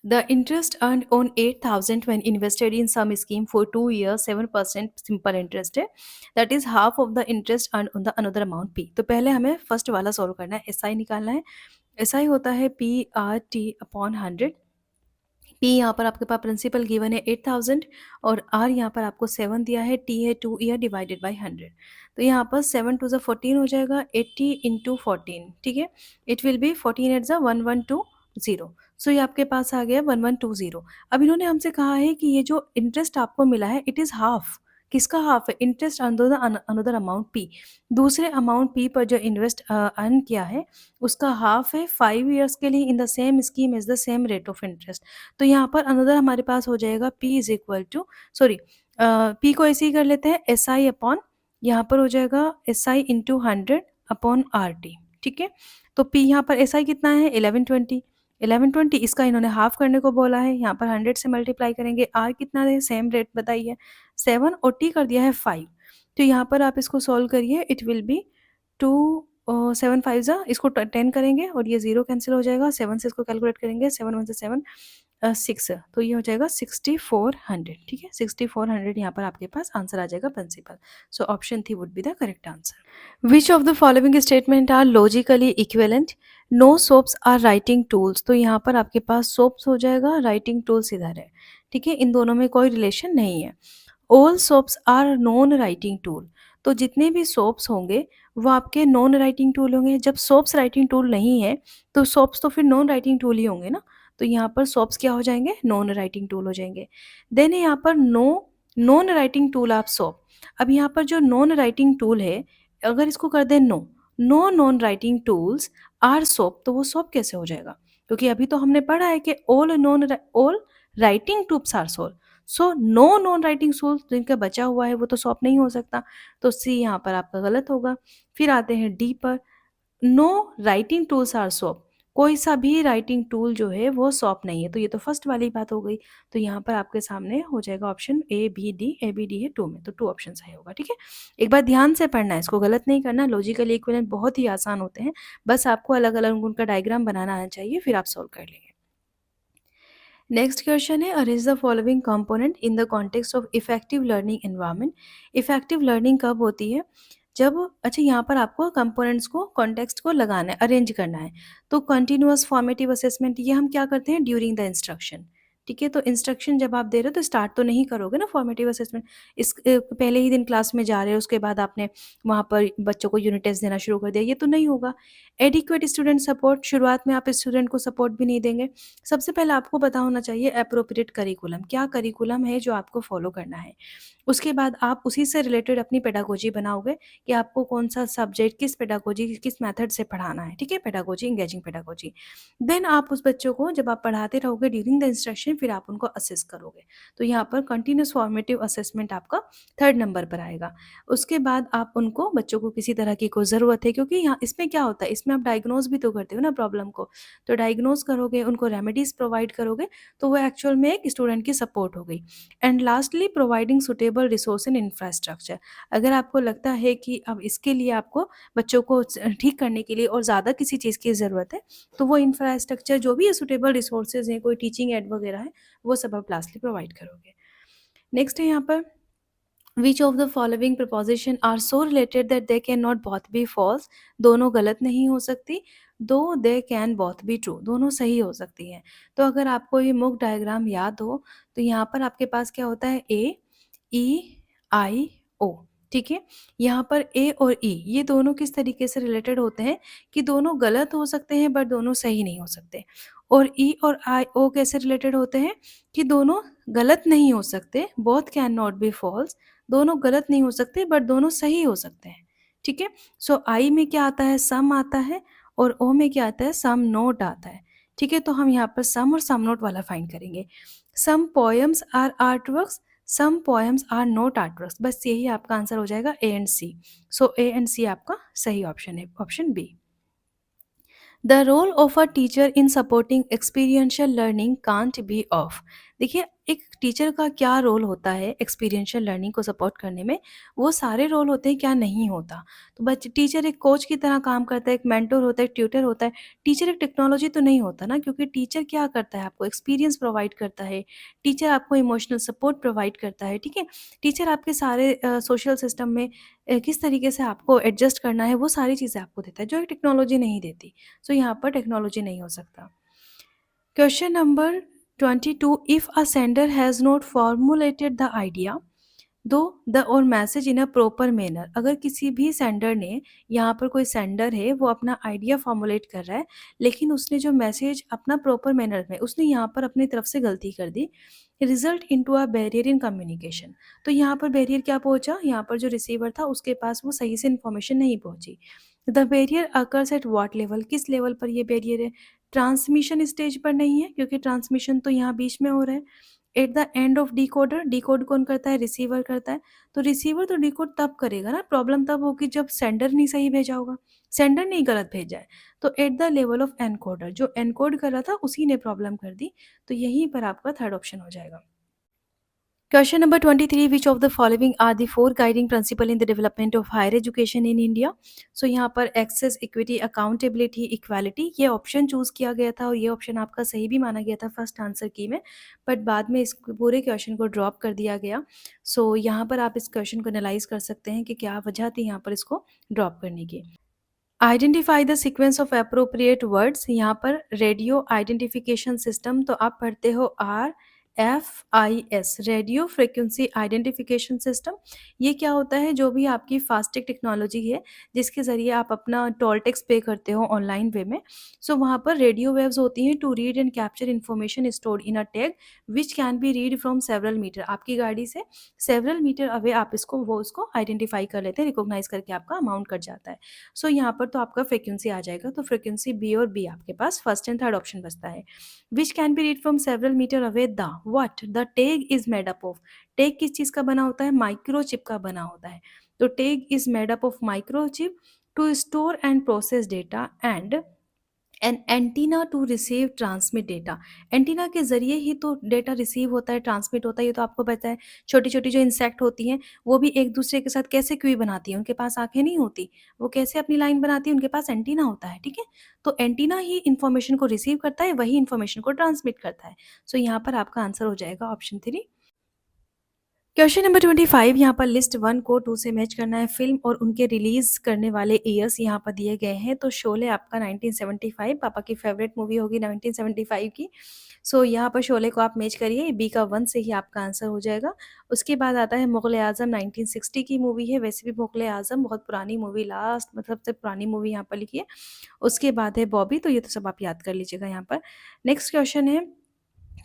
The interest earned on 8,000 when invested in some scheme for 2 years, 7% simple interest है, that is half of the interest earned on the another amount P। तो पहले हमें फर्स्ट वाला सॉल्व करना है, SI निकालना है। SI होता है PRT अपॉन 100। पी यहाँ पर आपके पास प्रिंसिपल गिवन है 8,000 और आर यहाँ पर आपको 7 दिया है, टी है 2 ईयर डिवाइडेड बाय 100। तो यहाँ पर 7 टू ज़ 14 हो जाएगा, 80 इंटू 14, ठीक है। इट विल बी 14 एट ज़ 1120। सो ये आपके पास आ गया 1120। अब इन्होंने हमसे कहा है कि ये जो इंटरेस्ट आपको मिला है इट इज़ हाफ। किसका हाफ है? इंटरेस्ट अनदर अमाउंट पी, दूसरे अमाउंट पी पर जो इन्वेस्ट अर्न किया है उसका हाफ है 5 ईयर्स के लिए in the same scheme is the same rate of interest. तो यहाँ पर अनदर हमारे पास हो जाएगा P is equal to, sorry, P को ऐसे ही कर लेते हैं, एस आई अपॉन, यहाँ पर हो जाएगा S I into 100 upon R T, ठीक है। तो पी यहाँ पर एस आई कितना है 1120, 1120 इसका इन्होंने हाफ करने को बोला है, यहाँ पर 100 से मल्टीप्लाई करेंगे, आर कितना है सेम रेट बताइए 7 और टी कर दिया है 5। तो यहाँ पर आप इसको सॉल्व करिए, इट विल बी 2 7 5 ज़ा, इसको 10 करेंगे और ये 0 कैंसिल हो जाएगा, 7 से इसको कैलकुलेट करेंगे, 7 1 से 7 6, तो ये हो जाएगा 6400, ठीक है। 6400 यहाँ पर आपके पास आंसर आ जाएगा principal. So option 3 would be the correct answer. Which of the following statement are logically equivalent? No soaps are writing tools, तो यहाँ पर आपके पास सोप्स हो जाएगा, राइटिंग टूल्स इधर है, ठीक है, इन दोनों में कोई रिलेशन नहीं है। All soaps are non writing tool, तो जितने भी सोप्स होंगे वो आपके नॉन राइटिंग टूल होंगे। जब सोप्स राइटिंग टूल नहीं है तो सोप्स तो फिर नॉन राइटिंग टूल ही होंगे ना। तो यहाँ पर सोप्स क्या हो जाएंगे, नॉन राइटिंग टूल हो जाएंगे। देन यहाँ पर non writing tool of soap. अब यहाँ पर जो नॉन राइटिंग टूल है, अगर इसको कर दें no non writing tools are soap, तो वो सोप कैसे हो जाएगा? क्योंकि अभी तो हमने पढ़ा है कि all writing tools are soap. So no non writing soul जिनका बचा हुआ है वो तो सॉप नहीं हो सकता। तो सी यहाँ पर आपका गलत होगा। फिर आते हैं डी पर, no writing tools are soap. कोई सा भी राइटिंग टूल जो है वो सॉप नहीं है। तो ये तो फर्स्ट वाली बात हो गई। तो यहाँ पर आपके सामने हो जाएगा option A B D. A B D है टू में, तो टू ऑप्शन सही होगा। ठीक है, एक बार ध्यान से पढ़ना है, इसको गलत नहीं करना। लॉजिकली इक्विवेलेंट बहुत ही आसान होते हैं, बस आपको अलग अलग उनका डायग्राम बनाना आना चाहिए, फिर आप सॉल्व कर लेंगे। नेक्स्ट क्वेश्चन है, arrange the following component in the context of effective learning environment. Effective learning कब होती है? जब, अच्छा यहाँ पर आपको कंपोनेंट्स को, कॉन्टेक्स्ट को लगाना है, अरेंज करना है। तो कंटिन्यूअस फॉर्मेटिव असेसमेंट ये हम क्या करते हैं ड्यूरिंग द इंस्ट्रक्शन। ठीक है, तो इंस्ट्रक्शन जब आप दे रहे हो तो स्टार्ट तो नहीं करोगे ना फॉर्मेटिव असेसमेंट। इस पहले ही दिन क्लास में जा रहे हो, उसके बाद आपने वहाँ पर बच्चों को यूनिट टेस्ट देना शुरू कर दिया, ये तो नहीं होगा। एडिक्वेट स्टूडेंट सपोर्ट, शुरुआत में आप स्टूडेंट को सपोर्ट भी नहीं देंगे। सबसे पहले आपको पता होना चाहिए एप्रोप्रिएट करिकुलम, क्या करिकुलम है जो आपको फॉलो करना है। उसके बाद आप उसी से रिलेटेड अपनी पेडागोजी बनाओगे कि आपको कौन सा सब्जेक्ट किस पेडागोजी किस मेथड से पढ़ाना है। ठीक है, पेडागोजी, इंगेजिंग पेडागोजी। देन आप उस बच्चों को जब आप पढ़ाते रहोगे ड्यूरिंग द इंस्ट्रक्शन, फिर आप उनको असेस करोगे। तो यहाँ पर कंटिन्यूस फॉर्मेटिव असेसमेंट आपका थर्ड नंबर पर आएगा। उसके बाद आप उनको, बच्चों को किसी तरह की कोई ज़रूरत है, क्योंकि यहाँ इसमें क्या होता है, इसमें आप डायग्नोज भी तो करते हो ना प्रॉब्लम को। तो डायग्नोज करोगे, उनको रेमेडीज प्रोवाइड करोगे, तो वो एक्चुअल में एक स्टूडेंट की सपोर्ट हो गई। And lastly providing suitable resource and infrastructure. अगर आपको लगता है कि अब इसके लिए आपको बच्चों को ठीक करने के लिए और ज़्यादा किसी चीज़ की ज़रूरत है, तो वो इंफ्रास्ट्रक्चर जो भी है, सुटेबल रिसोर्सेज हैं, कोई टीचिंग एड वगैरह है, वो सब आप लास्टली प्रोवाइड करोगे। नेक्स्ट है यहाँ पर, which of the following proposition are so related that they can not both be false. दोनों गलत नहीं हो सकती, though they can both be true, दोनों सही हो सकती हैं। तो अगर आपको ये मुक डायग्राम याद हो, तो यहाँ पर आपके पास क्या होता है, ए ई आई ओ। ठीक है, यहाँ पर ए और ई ये दोनों किस तरीके से रिलेटेड होते हैं कि दोनों गलत हो सकते हैं बट दोनों सही नहीं हो सकते। और ई और आई ओ कैसे रिलेटेड होते हैं कि दोनों गलत नहीं हो सकते, both can not be false, दोनों गलत नहीं हो सकते बट दोनों सही हो सकते हैं। ठीक है, सो आई में क्या आता है, सम आता है, और ओ में क्या आता है, सम नोट आता है। ठीक है, तो हम यहाँ पर सम और सम नोट वाला फाइंड करेंगे। Some poems are art works, some poems are not art works. बस यही आपका आंसर हो जाएगा, A and C. So A and सी आपका सही ऑप्शन है, option B. The role of a teacher in supporting experiential learning can't be of. देखिए, एक टीचर का क्या रोल होता है एक्सपीरियंशियल लर्निंग को सपोर्ट करने में, वो सारे रोल होते हैं, क्या नहीं होता। तो बच्चे, टीचर एक कोच की तरह काम करता है, एक मेंटर होता है, एक ट्यूटर होता है। टीचर एक टेक्नोलॉजी तो नहीं होता ना, क्योंकि टीचर क्या करता है, आपको एक्सपीरियंस प्रोवाइड करता है, टीचर आपको इमोशनल सपोर्ट प्रोवाइड करता है। ठीक है, टीचर आपके सारे सोशल सिस्टम में किस तरीके से आपको एडजस्ट करना है, वो सारी चीज़ें आपको देता है, जो एक टेक्नोलॉजी नहीं देती। सो यहाँ पर टेक्नोलॉजी नहीं हो सकता। Question number 22, if a sender has not formulated the idea दो द और message in a proper manner. अगर किसी भी सेंडर ने, यहाँ पर कोई सेंडर है वो अपना आइडिया फॉर्मुलेट कर रहा है, लेकिन उसने जो मैसेज अपना प्रॉपर मैनर में, उसने यहाँ पर अपनी तरफ से गलती कर दी, result into a barrier in communication. तो यहाँ पर बैरियर क्या पहुंचा, यहाँ पर जो रिसीवर था उसके पास वो सही से इन्फॉर्मेशन नहीं पहुंची। The barrier occurs at what level, किस लेवल पर ये बैरियर है, ट्रांसमिशन स्टेज पर नहीं है, क्योंकि ट्रांसमिशन तो यहाँ बीच में हो रहा है। Eight the end of decoder, decode कौन करता है, रिसीवर करता है। तो रिसीवर तो डिकोड तब करेगा ना, प्रॉब्लम तब होगी जब सेंडर नहीं सही भेजा होगा, सेंडर ने गलत भेजा है। तो at the level of encoder, जो एनकोड कर रहा था उसी ने प्रॉब्लम कर दी। तो यहीं पर आपका थर्ड ऑप्शन हो जाएगा। Question number 23, which of the following are the four guiding principle in the development of higher education in India. So यहाँ पर एक्सेस, इक्विटी, अकाउंटेबिलिटी, इक्वालिटी, ये ऑप्शन चूज किया गया था, और ये ऑप्शन आपका सही भी माना गया था फर्स्ट आंसर की में, बट बाद में इस पूरे क्वेश्चन को ड्रॉप कर दिया गया। सो यहाँ पर आप इस क्वेश्चन को एनालाइज कर सकते हैं कि क्या वजह थी यहाँ पर इसको ड्रॉप करने की। Identify the sequence of appropriate words, यहाँ पर रेडियो आइडेंटिफिकेशन सिस्टम, तो आप पढ़ते हो FIS radio frequency identification system. ये क्या होता है, जो भी आपकी फास्टैग टेक्नोलॉजी है जिसके ज़रिए आप अपना टोल टैक्स पे करते हो ऑनलाइन वे में, सो वहाँ पर रेडियो वेव्स होती हैं to read and capture information stored in a tag which can be read from several meter. आपकी गाड़ी से सेवरल मीटर अवे आप इसको वो उसको आइडेंटिफाई कर लेते हैं, रिकॉग्नाइज करके आपका अमाउंट कट जाता है। सो यहाँ पर तो आपका फ्रीक्वेंसी आ जाएगा, तो फ्रीक्वेंसी बी और बी आपके पास फर्स्ट एंड थर्ड ऑप्शन बचता है। Which can be read from several meter away the what the tag is made up of. Tag किस चीज़ का बना होता है, माइक्रोचिप का बना होता है। तो tag is made up of microchip to store and process data and an antenna to receive transmit data. Antenna के ज़रिए ही तो डेटा रिसीव होता है, ट्रांसमिट होता है, ये तो आपको पता है। छोटी-छोटी जो इंसेक्ट होती हैं, वो भी एक-दूसरे के साथ कैसे क्यूई बनाती हैं? उनके पास आँखें नहीं होती, वो कैसे अपनी लाइन बनाती हैं? उनके पास एंटीना होता है, ठीक है? तो एंटीना ही इन्फॉर्मेशन को रिसीव करता है, वही इन्फॉर्मेशन को ट्रांसमिट करता है। सो यहाँ पर आपका आंसर हो जाएगा ऑप्शन 3। क्वेश्चन नंबर 25, यहाँ पर लिस्ट 1 को 2 से मैच करना है। फ़िल्म और उनके रिलीज़ करने वाले ईयर्स यहाँ पर दिए गए हैं। तो शोले आपका 1975, पापा की फ़ेवरेट मूवी होगी 1975 की। सो यहाँ पर शोले को आप मैच करिए, बी का 1 से ही आपका आंसर हो जाएगा। उसके बाद आता है मुग़ल-ए-आज़म, 1960 की मूवी है, वैसे भी मुग़ल-ए-आज़म बहुत पुरानी मूवी, लास्ट मतलब सबसे पुरानी मूवी यहाँ पर लिखी है। उसके बाद है बॉबी, तो ये तो सब आप याद कर लीजिएगा यहाँ पर। नेक्स्ट क्वेश्चन है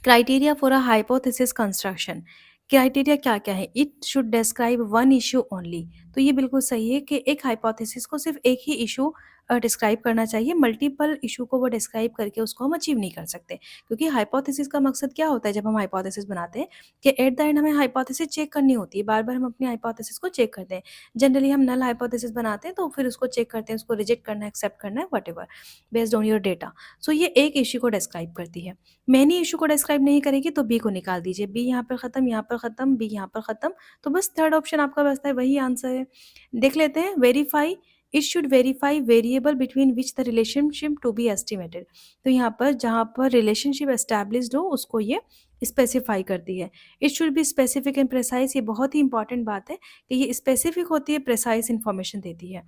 criteria for a hypothesis construction. Criteria क्या-क्या है? It should describe one issue only. तो ये बिल्कुल सही है कि एक हाइपोथेसिस को सिर्फ़ एक ही इश्यू डिस्क्राइब करना चाहिए, मल्टीपल इश्यू को वो डिस्क्राइब करके उसको हम अचीव नहीं कर सकते। क्योंकि हाइपोथेसिस का मकसद क्या होता है जब हम हाइपोथेसिस बनाते हैं कि एट द एंड हमें हाइपोथेसिस चेक करनी होती है, बार-बार हम अपनी हाइपोथेसिस को चेक करते हैं। जनरली हम नल हाइपोथेसिस बनाते हैं तो फिर उसको चेक करते हैं, उसको रिजेक्ट करना है, एक्सेप्ट करना है, whatever based on your data. So ये एक इश्यू को डिस्क्राइब करती है। मैनी इश्यू को डिस्क्राइब नहीं करेगी तो बी को निकाल दीजिए। बी यहाँ पर खत्म, यहाँ पर खत्म, बी यहाँ पर खत्म। तो बस थर्ड ऑप्शन आपका बचता है, वही आंसर है। देख लेते हैं, verify, it should verify variable between which the relationship to be estimated. तो यहाँ पर जहाँ पर रिलेशनशिप एस्टैब्लिश्ड हो उसको ये स्पेसिफाई करती है। It should be specific and precise, ये बहुत ही इंपॉर्टेंट बात है कि ये स्पेसिफिक होती है, प्रिसाइज इन्फॉर्मेशन देती है।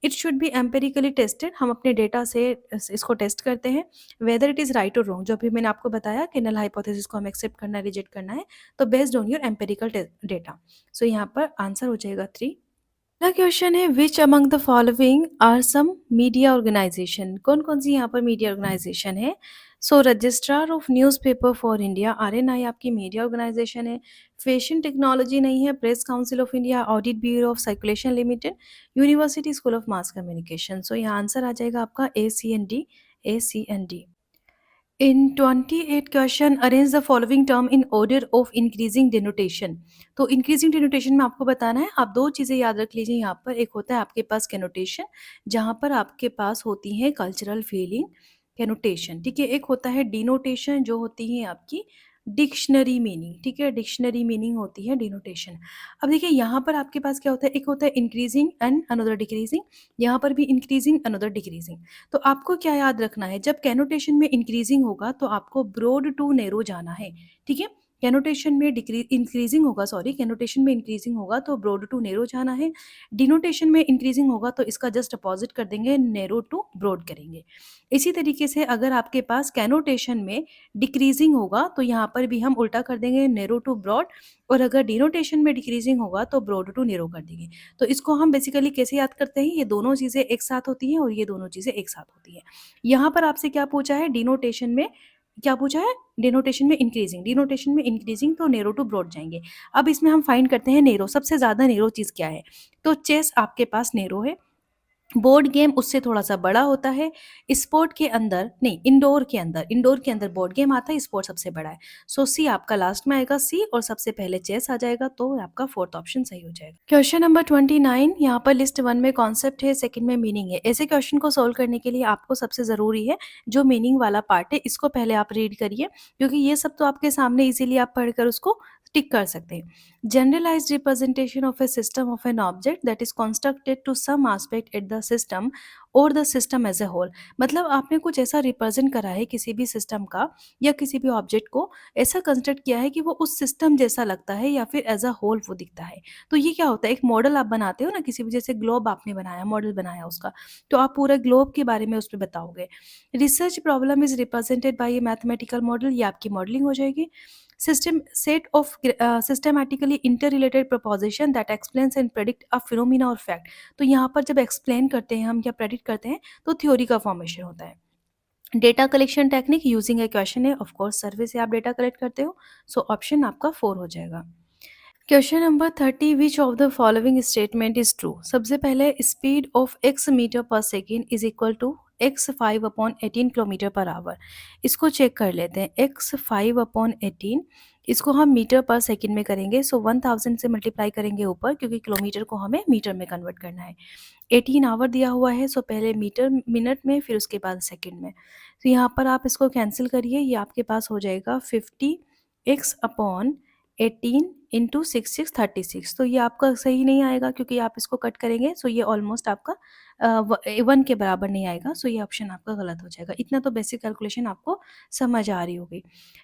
It should B empirically tested, हम अपने डेटा से इसको टेस्ट करते हैं। वेदर इट इज़ राइट और रॉन्ग, जो भी मैंने आपको बताया कि नल हाइपोथेसिस को हमें एक्सेप्ट करना है, रिजेक्ट करना है, तो based on your empirical data. So यहाँ पर आंसर हो जाएगा 3। अगला क्वेश्चन है which among the following are some media organisation. कौन कौन सी यहाँ पर मीडिया ऑर्गेनाइजेशन है? So registrar of newspaper for India, RNI आपकी मीडिया ऑर्गेनाइजेशन है। फैशन टेक्नोलॉजी नहीं है, press council of India, audit bureau of circulation limited, university school of mass communication. So यहाँ आंसर आ जाएगा आपका ए C N D, A C N D. In 28 question, arrange the following term in order of increasing denotation। तो increasing denotation में आपको बताना है, आप 2 चीज़ें याद रख लीजिए यहाँ पर। एक होता है आपके पास कैनोटेशन, जहाँ पर आपके पास होती है कल्चरल फीलिंग कैनोटेशन, ठीक है। एक होता है डिनोटेशन, जो होती है आपकी डिक्शनरी मीनिंग, ठीक है। डिक्शनरी मीनिंग होती है डिनोटेशन। अब देखिए यहाँ पर आपके पास क्या होता है, एक होता है इंक्रीजिंग एंड अनदर डिक्रीजिंग, यहाँ पर भी इंक्रीजिंग अनदर डिक्रीजिंग। तो आपको क्या याद रखना है, जब कैनोटेशन में इंक्रीजिंग होगा तो आपको ब्रॉड टू नैरो जाना है, ठीक है। कैनोटेशन में इंक्रीजिंग होगा, सॉरी, कैनोटेशन में इंक्रीजिंग होगा तो ब्रॉड टू नैरो जाना है। डिनोटेशन में इंक्रीजिंग होगा तो इसका जस्ट अपोजिट कर देंगे, नैरो टू ब्रॉड करेंगे। इसी तरीके से अगर आपके पास कैनोटेशन में डिक्रीजिंग होगा तो यहाँ पर भी हम उल्टा कर देंगे, नैरो टू ब्रॉड। और अगर डिनोटेशन में डिक्रीजिंग होगा तो ब्रॉड टू नैरो कर देंगे। तो इसको हम बेसिकली कैसे याद करते हैं, ये दोनों चीज़ें एक साथ होती हैं और ये दोनों चीज़ें एक साथ होती हैं। यहाँ पर आपसे क्या पूछा है, डिनोटेशन में क्या पूछा है, डिनोटेशन में इंक्रीजिंग, डिनोटेशन में इंक्रीजिंग तो नैरो टू ब्रॉड जाएंगे। अब इसमें हम फाइंड करते हैं नैरो, सबसे ज़्यादा नैरो चीज़ क्या है। तो चेस आपके पास नैरो है, बोर्ड गेम उससे थोड़ा-सा बड़ा होता है, स्पोर्ट के अंदर नहीं, इंडोर के अंदर बोर्ड गेम आता है, स्पोर्ट सबसे बड़ा है। सो सी आपका लास्ट में आएगा, सी और सबसे पहले चेस आ जाएगा, तो आपका फोर्थ ऑप्शन सही हो जाएगा। क्वेश्चन नंबर 29, यहाँ पर लिस्ट 1 में कॉन्सेप्ट है, सेकंड में मीनिंग है। ऐसे क्वेश्चन को सॉल्व करने के लिए आपको सबसे ज़रूरी है जो मीनिंग वाला पार्ट है, इसको पहले आप रीड करिए, क्योंकि ये सब तो आपके सामने इज़िली आप पढ़कर उसको टिक कर सकते हैं। Generalised representation of a system of an object that is constructed to some aspect at the system और the system as a whole. मतलब आपने कुछ ऐसा रिप्रेजेंट करा है किसी भी सिस्टम का या किसी भी ऑब्जेक्ट को, ऐसा कंस्ट्रक्ट किया है कि वो उस सिस्टम जैसा लगता है या फिर एज अ होल वो दिखता है। तो ये क्या होता है, एक मॉडल आप बनाते हो ना किसी भी, जैसे ग्लोब आपने बनाया, मॉडल बनाया उसका, तो आप पूरा ग्लोब के बारे में उसमें बताओगे। Research problem is represented by A mathematical model, ये आपकी मॉडलिंग हो जाएगी। System set of systematically interrelated preposition that explains and predict a phenomena और फैक्ट। तो यहाँ पर जब एक्सप्लेन करते हैं हम या प्रेडिक्ट करते हैं तो थ्योरी का फॉर्मेशन होता है। डेटा कलेक्शन टेक्निक यूजिंग ए क्वेश्चन है, ऑफ कोर्स सर्वे से आप डेटा कलेक्ट करते हो, सो ऑप्शन आपका 4 हो जाएगा। Question number 30, which of the following statement is true. सबसे पहले speed of X meter per second is equal to X 5/18 kilometer per hour. इसको चेक कर लेते हैं। एक्स 5/18 इसको हम मीटर पर सेकेंड में करेंगे, सो 1000 से मल्टीप्लाई करेंगे ऊपर, क्योंकि किलोमीटर को हमें मीटर में कन्वर्ट करना है। 18 आवर दिया हुआ है, सो पहले मीटर मिनट में, फिर उसके बाद सेकेंड में। तो यहाँ पर आप इसको कैंसिल करिए, ये आपके पास हो जाएगा 50x/18 इंटू 6636। तो ये आपका सही नहीं आएगा, क्योंकि आप इसको कट करेंगे, सो ये ऑलमोस्ट आपका 1 के बराबर नहीं आएगा, सो ये ऑप्शन आपका गलत हो जाएगा। इतना तो बेसिक कैलकुलेशन आपको समझ आ रही होगी।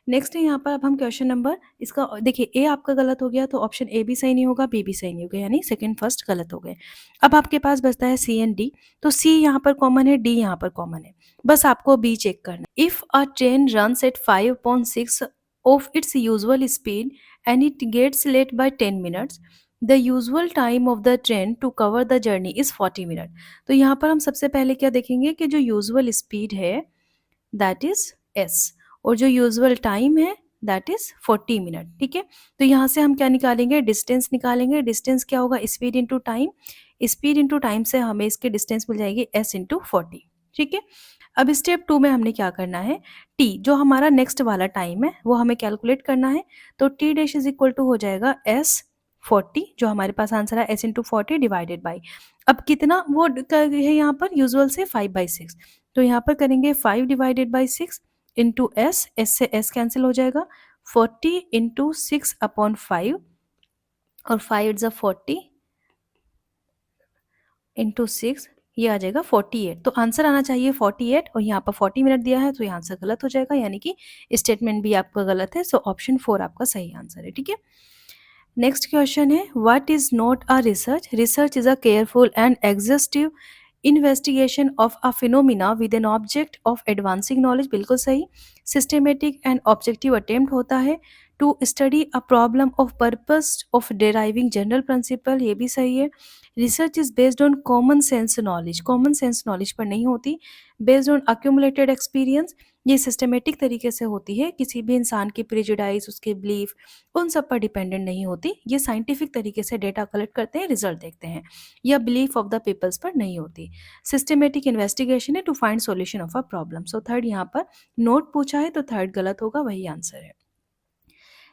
नेक्स्ट यहाँ पर अब हम क्वेश्चन नंबर इसका देखिए, ए आपका गलत हो गया, तो ऑप्शन ए भी सही नहीं होगा, बी भी सही नहीं होगा, यानी सेकंड फर्स्ट गलत हो गए। अब आपके पास बचता है सी एंड डी। तो सी यहाँ पर कॉमन है, डी यहाँ पर कॉमन है, बस आपको बी चेक करना। If a train runs at 5/6 of its usual speed and it gets late by 10 minutes, the usual time of the train to cover the journey is 40 minutes। तो यहाँ पर हम सबसे पहले क्या देखेंगे कि जो यूजुअल स्पीड है दैट इज s, और जो यूजुअल टाइम है दैट इज 40 मिनट। ठीक है, तो यहाँ से हम क्या निकालेंगे, डिस्टेंस निकालेंगे। डिस्टेंस क्या होगा, speed into time. Speed into time से हमें इसकी डिस्टेंस मिल जाएगी s इंटू 40। ठीक है, अब स्टेप 2 में हमने क्या करना है, t जो हमारा नेक्स्ट वाला टाइम है वो हमें कैलकुलेट करना है। तो t dash is equal to हो जाएगा s 40, जो हमारे पास आंसर है s इंटू 40 डिवाइडेड बाई, अब कितना वो है यहाँ पर यूजुअल से 5/6, तो यहाँ पर करेंगे 5 divided by 6 into S, S से एस कैंसिल हो जाएगा, 40 इंटू 6/5, और 5 इट्स 40 इंटू 6, ये आ जाएगा 48। तो आंसर आना चाहिए 48, और यहाँ पर 40 मिनट दिया है, तो ये आंसर गलत हो जाएगा, यानी कि स्टेटमेंट भी आपका गलत है, सो ऑप्शन 4 आपका सही आंसर है। ठीक है, नेक्स्ट क्वेश्चन है, what is not a research. Research is a careful and exhaustive investigation of a phenomena with an object of advancing knowledge, बिल्कुल सही। सिस्टमेटिक एंड ऑब्जेक्टिव अटेम्प्ट होता है to study a problem of purpose of deriving general principle, ये भी सही है। Research is based on common sense knowledge, common sense knowledge पर नहीं होती। बेस्ड ऑन अक्यूमुलेटेड एक्सपीरियंस, ये सिस्टमेटिक तरीके से होती है, किसी भी इंसान की प्रेजुडाइज, उसके बिलीफ, उन सब पर डिपेंडेंट नहीं होती। ये साइंटिफिक तरीके से डेटा कलेक्ट करते हैं, रिजल्ट देखते हैं, या बिलीफ ऑफ द पीपल्स पर नहीं होती। सिस्टमेटिक इन्वेस्टिगेशन है to find solution of a problem. So third यहाँ पर नोट पूछा है, तो थर्ड गलत होगा, वही आंसर है।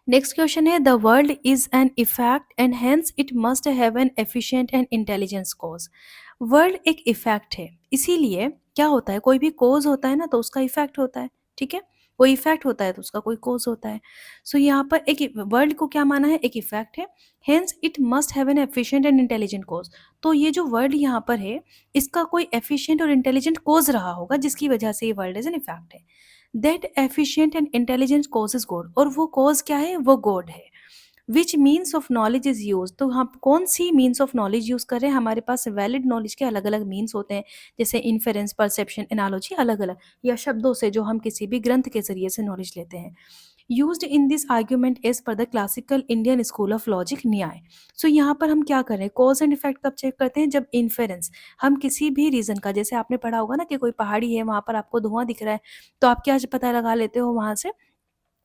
नेक्स्ट क्वेश्चन है, the world is an effect and hence it must have an efficient and intelligence cause. World एक इफेक्ट है, इसीलिए क्या होता है, कोई भी कोज होता है ना तो उसका इफेक्ट होता है। ठीक है, कोई इफेक्ट होता है तो उसका कोई कोज होता है। सो यहाँ पर एक वर्ल्ड को क्या माना है, एक इफेक्ट है, hence it must have an efficient and intelligent cause. तो ये जो वर्ल्ड यहाँ पर है, इसका कोई एफिशिएंट और इंटेलिजेंट कोज रहा होगा, जिसकी वजह से ये वर्ल्ड इज एन इफेक्ट है। That efficient and intelligent cause is God, और वो कोज क्या है, वो गॉड है। Which means of knowledge is use, तो हम कौन सी मीन्स ऑफ नॉलेज यूज कर रहे हैं, हमारे पास वैलिड नॉलेज के अलग अलग मीन्स होते हैं, जैसे इन्फेरेंस, परसेप्शन, एनालॉजी, अलग अलग, या शब्दों से जो हम किसी भी ग्रंथ के जरिए से नॉलेज लेते हैं। Used in this argument as per the classical Indian school of logic Nyaya. सो यहाँ पर हम क्या कर रहे हैं, कॉज एंड इफेक्ट कब चेक करते हैं, जब इन्फेरेंस, हम किसी भी रीजन का, जैसे आपने पढ़ा होगा ना कि कोई पहाड़ी है, वहां पर आपको धुआं दिख रहा है, तो आप क्या पता लगा लेते हो वहां से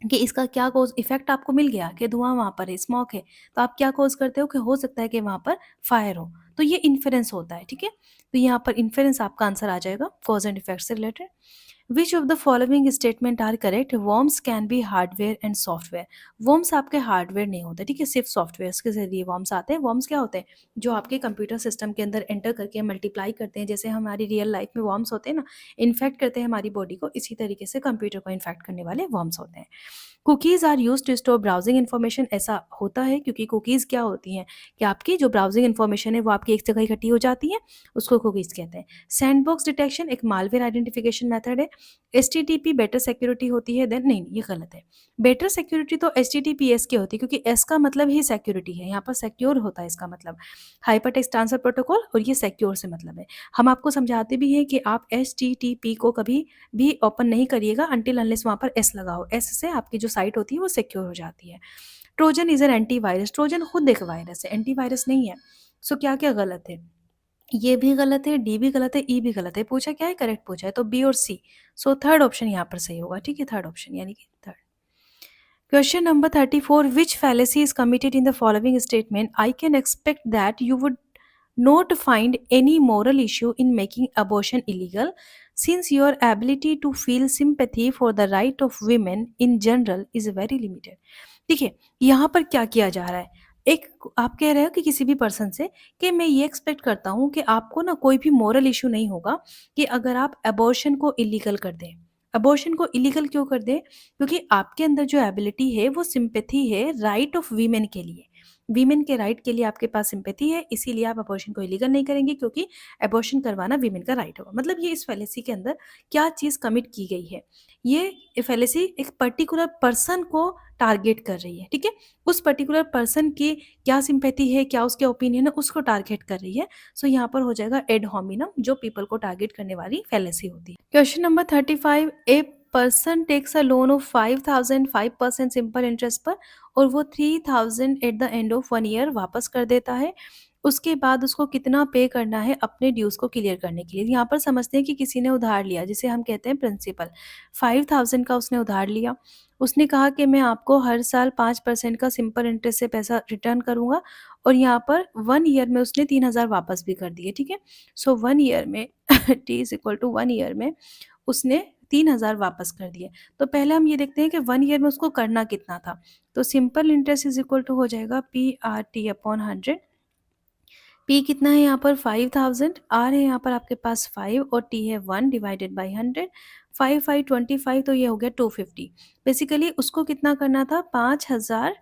कि इसका क्या कोज इफेक्ट आपको मिल गया कि धुआं वहां पर है, स्मोक है, तो आप क्या कोज करते हो कि हो सकता है कि वहां पर फायर हो, तो ये इन्फेरेंस होता है। ठीक है, तो यहाँ पर इन्फेरेंस आपका आंसर आ जाएगा कॉज एंड इफेक्ट से रिलेटेड। Which of the following statement are correct, worms can be hardware and software. Worms आपके हार्डवेयर नहीं होते, ठीक है, सिर्फ सॉफ्टवेयर के जरिए वॉर्म्स आते हैं। वॉर्म्स क्या होते हैं, जो आपके कंप्यूटर सिस्टम के अंदर एंटर करके मल्टीप्लाई करते हैं, जैसे हमारी रियल लाइफ में वॉर्म्स होते हैं ना, इन्फेक्ट करते हैं हमारी बॉडी को, इसी तरीके से कंप्यूटर को इन्फेक्ट करने वाले वॉर्म्स होते हैं। Cookies are use to store browsing information, ऐसा होता है क्योंकि कुकीज़ क्या होती हैं कि आपकी जो ब्राउजिंग इन्फॉर्मेशन है वो आपकी एक जगह इकट्ठी हो जाती है, उसको कुकीज़ कहते हैं। सैंडबॉक्स डिटेक्शन एक मालवेयर आइडेंटिफिकेशन मेथड है, एचटीटीपी बेटर सिक्योरिटी होती है देन, नहीं ये गलत है। बेटर सिक्योरिटी तो एचटीटीपीएस की होती है, क्योंकि एस का मतलब ही सिक्योरिटी है, यहाँ पर सिक्योर होता है इसका मतलब, हाइपर टेक्स्ट ट्रांसफर प्रोटोकॉल, और ये सिक्योर से मतलब है। हम आपको समझाते भी हैं कि आप एचटीटीपी को कभी भी ओपन नहीं करिएगा अनटिल अनलेस वहाँ पर एस लगा हो, एस से आपकी जो साइट होती है वो सिक्योर हो जाती है। Trojan is an antivirus, Trojan खुद एक वायरस है, एंटीवायरस नहीं है। सो क्या क्या गलत है, ये भी गलत है, डी भी गलत है, ई भी गलत है। पूछा क्या है, करेक्ट पूछा है, तो बी और सी। सो थर्ड ऑप्शन यहाँ पर सही होगा, ठीक है, थर्ड ऑप्शन यानी कि third. Question number 34, which fallacy is committed in the following statement? I can expect that you would not find any moral issue in making abortion illegal, since your ability to feel sympathy for the right of women in general is very limited. देखिए, यहाँ पर क्या किया जा रहा है, एक आप कह रहे हो कि किसी भी पर्सन से कि मैं ये एक्सपेक्ट करता हूँ कि आपको ना कोई भी मोरल इशू नहीं होगा कि अगर आप अबॉर्शन को इलीगल कर दें। अबॉर्शन को इलीगल क्यों कर दें? क्योंकि आपके अंदर जो एबिलिटी है वो सिंपैथी है राइट ऑफ वीमेन के लिए। वीमेन के राइट के लिए आपके पास सिंपैथी है, इसीलिए आप अबॉर्शन को इलीगल नहीं करेंगे, क्योंकि अबॉर्शन करवाना वीमेन का राइट होगा। मतलब ये इस फैलेसी के अंदर क्या चीज़ कमिट की गई है? ये फैलेसी एक पर्टिकुलर पर्सन को टारगेट कर रही है, ठीक है? उस पर्टिकुलर पर्सन की क्या सिंपैथी है, क्या उसके ओपिनियन है, उसको टारगेट कर रही है। सो यहाँ पर हो जाएगा एड होमिनम, जो पीपल को टारगेट करने वाली फैलेसी होती है। Question number 35, a person takes a loan of 5,000 5% simple interest पर, और वो 3,000 at the end of 1 year वापस कर देता है। उसके बाद उसको कितना पे करना है अपने ड्यूज को क्लियर करने के लिए? यहाँ पर समझते हैं कि किसी ने उधार लिया, जिसे हम कहते हैं प्रिंसिपल। 5,000 का उसने उधार लिया, उसने कहा कि मैं आपको हर साल 5% का सिंपल इंटरेस्ट से पैसा रिटर्न करूँगा, और यहाँ पर 1 ईयर में उसने 3,000 वापस भी कर दिए, ठीक है? सो 1 ईयर में T is equal to 1 year में उसने 3,000 वापस कर दिए। तो पहले हम ये देखते हैं कि 1 ईयर में उसको करना कितना था? तो simple interest is equal to हो जाएगा पीआरटी अपॉन 100। पी कितना है यहाँ पर 5,000, आर है यहाँ पर आपके पास 5 और टी है 1 डिवाइडेड बाई 100। 5 5 25, तो ये हो गया 250। बेसिकली उसको कितना करना था, 5,000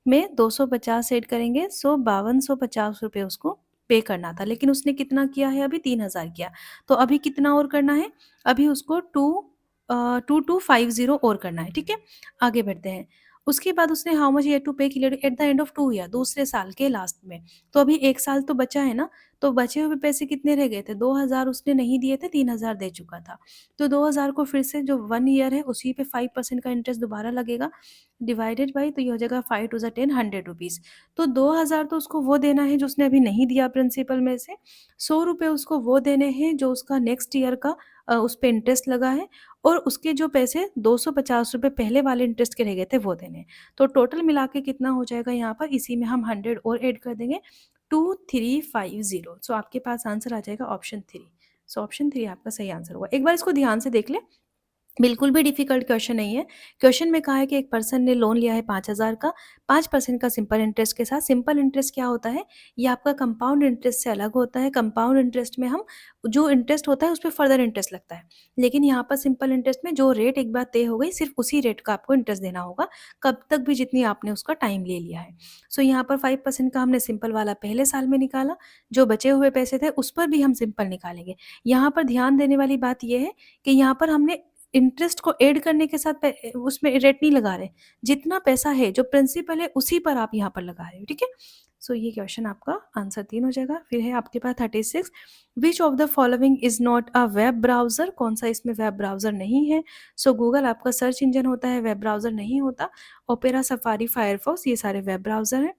में 250 ऐड करेंगे, सो 5250 रुपये उसको पे करना था। लेकिन उसने कितना किया है, अभी 3,000 किया। तो अभी कितना और करना है, अभी उसको 2250 और करना है, ठीक है? आगे बढ़ते हैं। उसके बाद उसने हाउ मच ईयर टू पे clear eight the end of 2 year, दूसरे साल के लास्ट में। तो अभी 1 साल तो बचा है ना, तो बचे हुए पैसे कितने रह गए थे, 2,000 उसने नहीं दिए थे, 3,000 दे चुका था। तो 2,000 को फिर से जो 1 ईयर है उसी पे 5% का इंटरेस्ट दोबारा लगेगा, डिवाइडेड बाई, तो ये हो जाएगा 5 टू ज़ 10 100 रुपीज़। तो 2,000 तो उसको वो देना है जो उसने अभी नहीं दिया प्रिंसिपल में से, 100 रुपये उसको वो देने हैं जो उसका नेक्स्ट ईयर का उस पे इंटरेस्ट लगा है, और उसके जो पैसे 250 रुपये पहले वाले इंटरेस्ट के रह गए थे वो देने हैं। तो टोटल मिला के कितना हो जाएगा यहाँ पर, इसी में हम 100 और ऐड कर देंगे, 2350। सो आपके पास आंसर आ जाएगा ऑप्शन 3। सो ऑप्शन 3 आपका सही आंसर होगा। एक बार इसको ध्यान से देख लें, बिल्कुल भी डिफ़िकल्ट क्वेश्चन नहीं है। क्वेश्चन में कहा है कि एक पर्सन ने लोन लिया है 5,000 का, 5% का सिंपल इंटरेस्ट के साथ। सिंपल इंटरेस्ट क्या होता है? ये आपका कंपाउंड इंटरेस्ट से अलग होता है। कंपाउंड इंटरेस्ट में हम जो इंटरेस्ट होता है उस पे फर्दर इंटरेस्ट लगता है। लेकिन यहाँ पर सिंपल इंटरेस्ट में जो रेट एक बार तय हो गई, सिर्फ़ उसी रेट का आपको इंटरेस्ट देना होगा, कब तक भी जितनी आपने उसका टाइम ले लिया है। सो यहाँ पर 5% का हमने सिंपल वाला पहले साल में निकाला, जो बचे हुए पैसे थे उस पर भी हम सिंपल निकालेंगे। यहाँ पर ध्यान देने वाली बात ये है कि यहाँ पर हमने इंटरेस्ट को ऐड करने के साथ उसमें रेट नहीं लगा रहे। जितना पैसा है, जो प्रिंसिपल है, उसी पर आप यहाँ पर लगा रहे हो, ठीक है? सो ये क्वेश्चन आपका आंसर 3 हो जाएगा। फिर है आपके पास 36, which of the following is not a web browser? कौन-सा इसमें वेब ब्राउज़र नहीं है? सो गूगल आपका सर्च इंजन होता है, वेब ब्राउज़र नहीं होता। ओपेरा, सफारी, फायरफॉक्स ये सारे वेब ब्राउज़र हैं।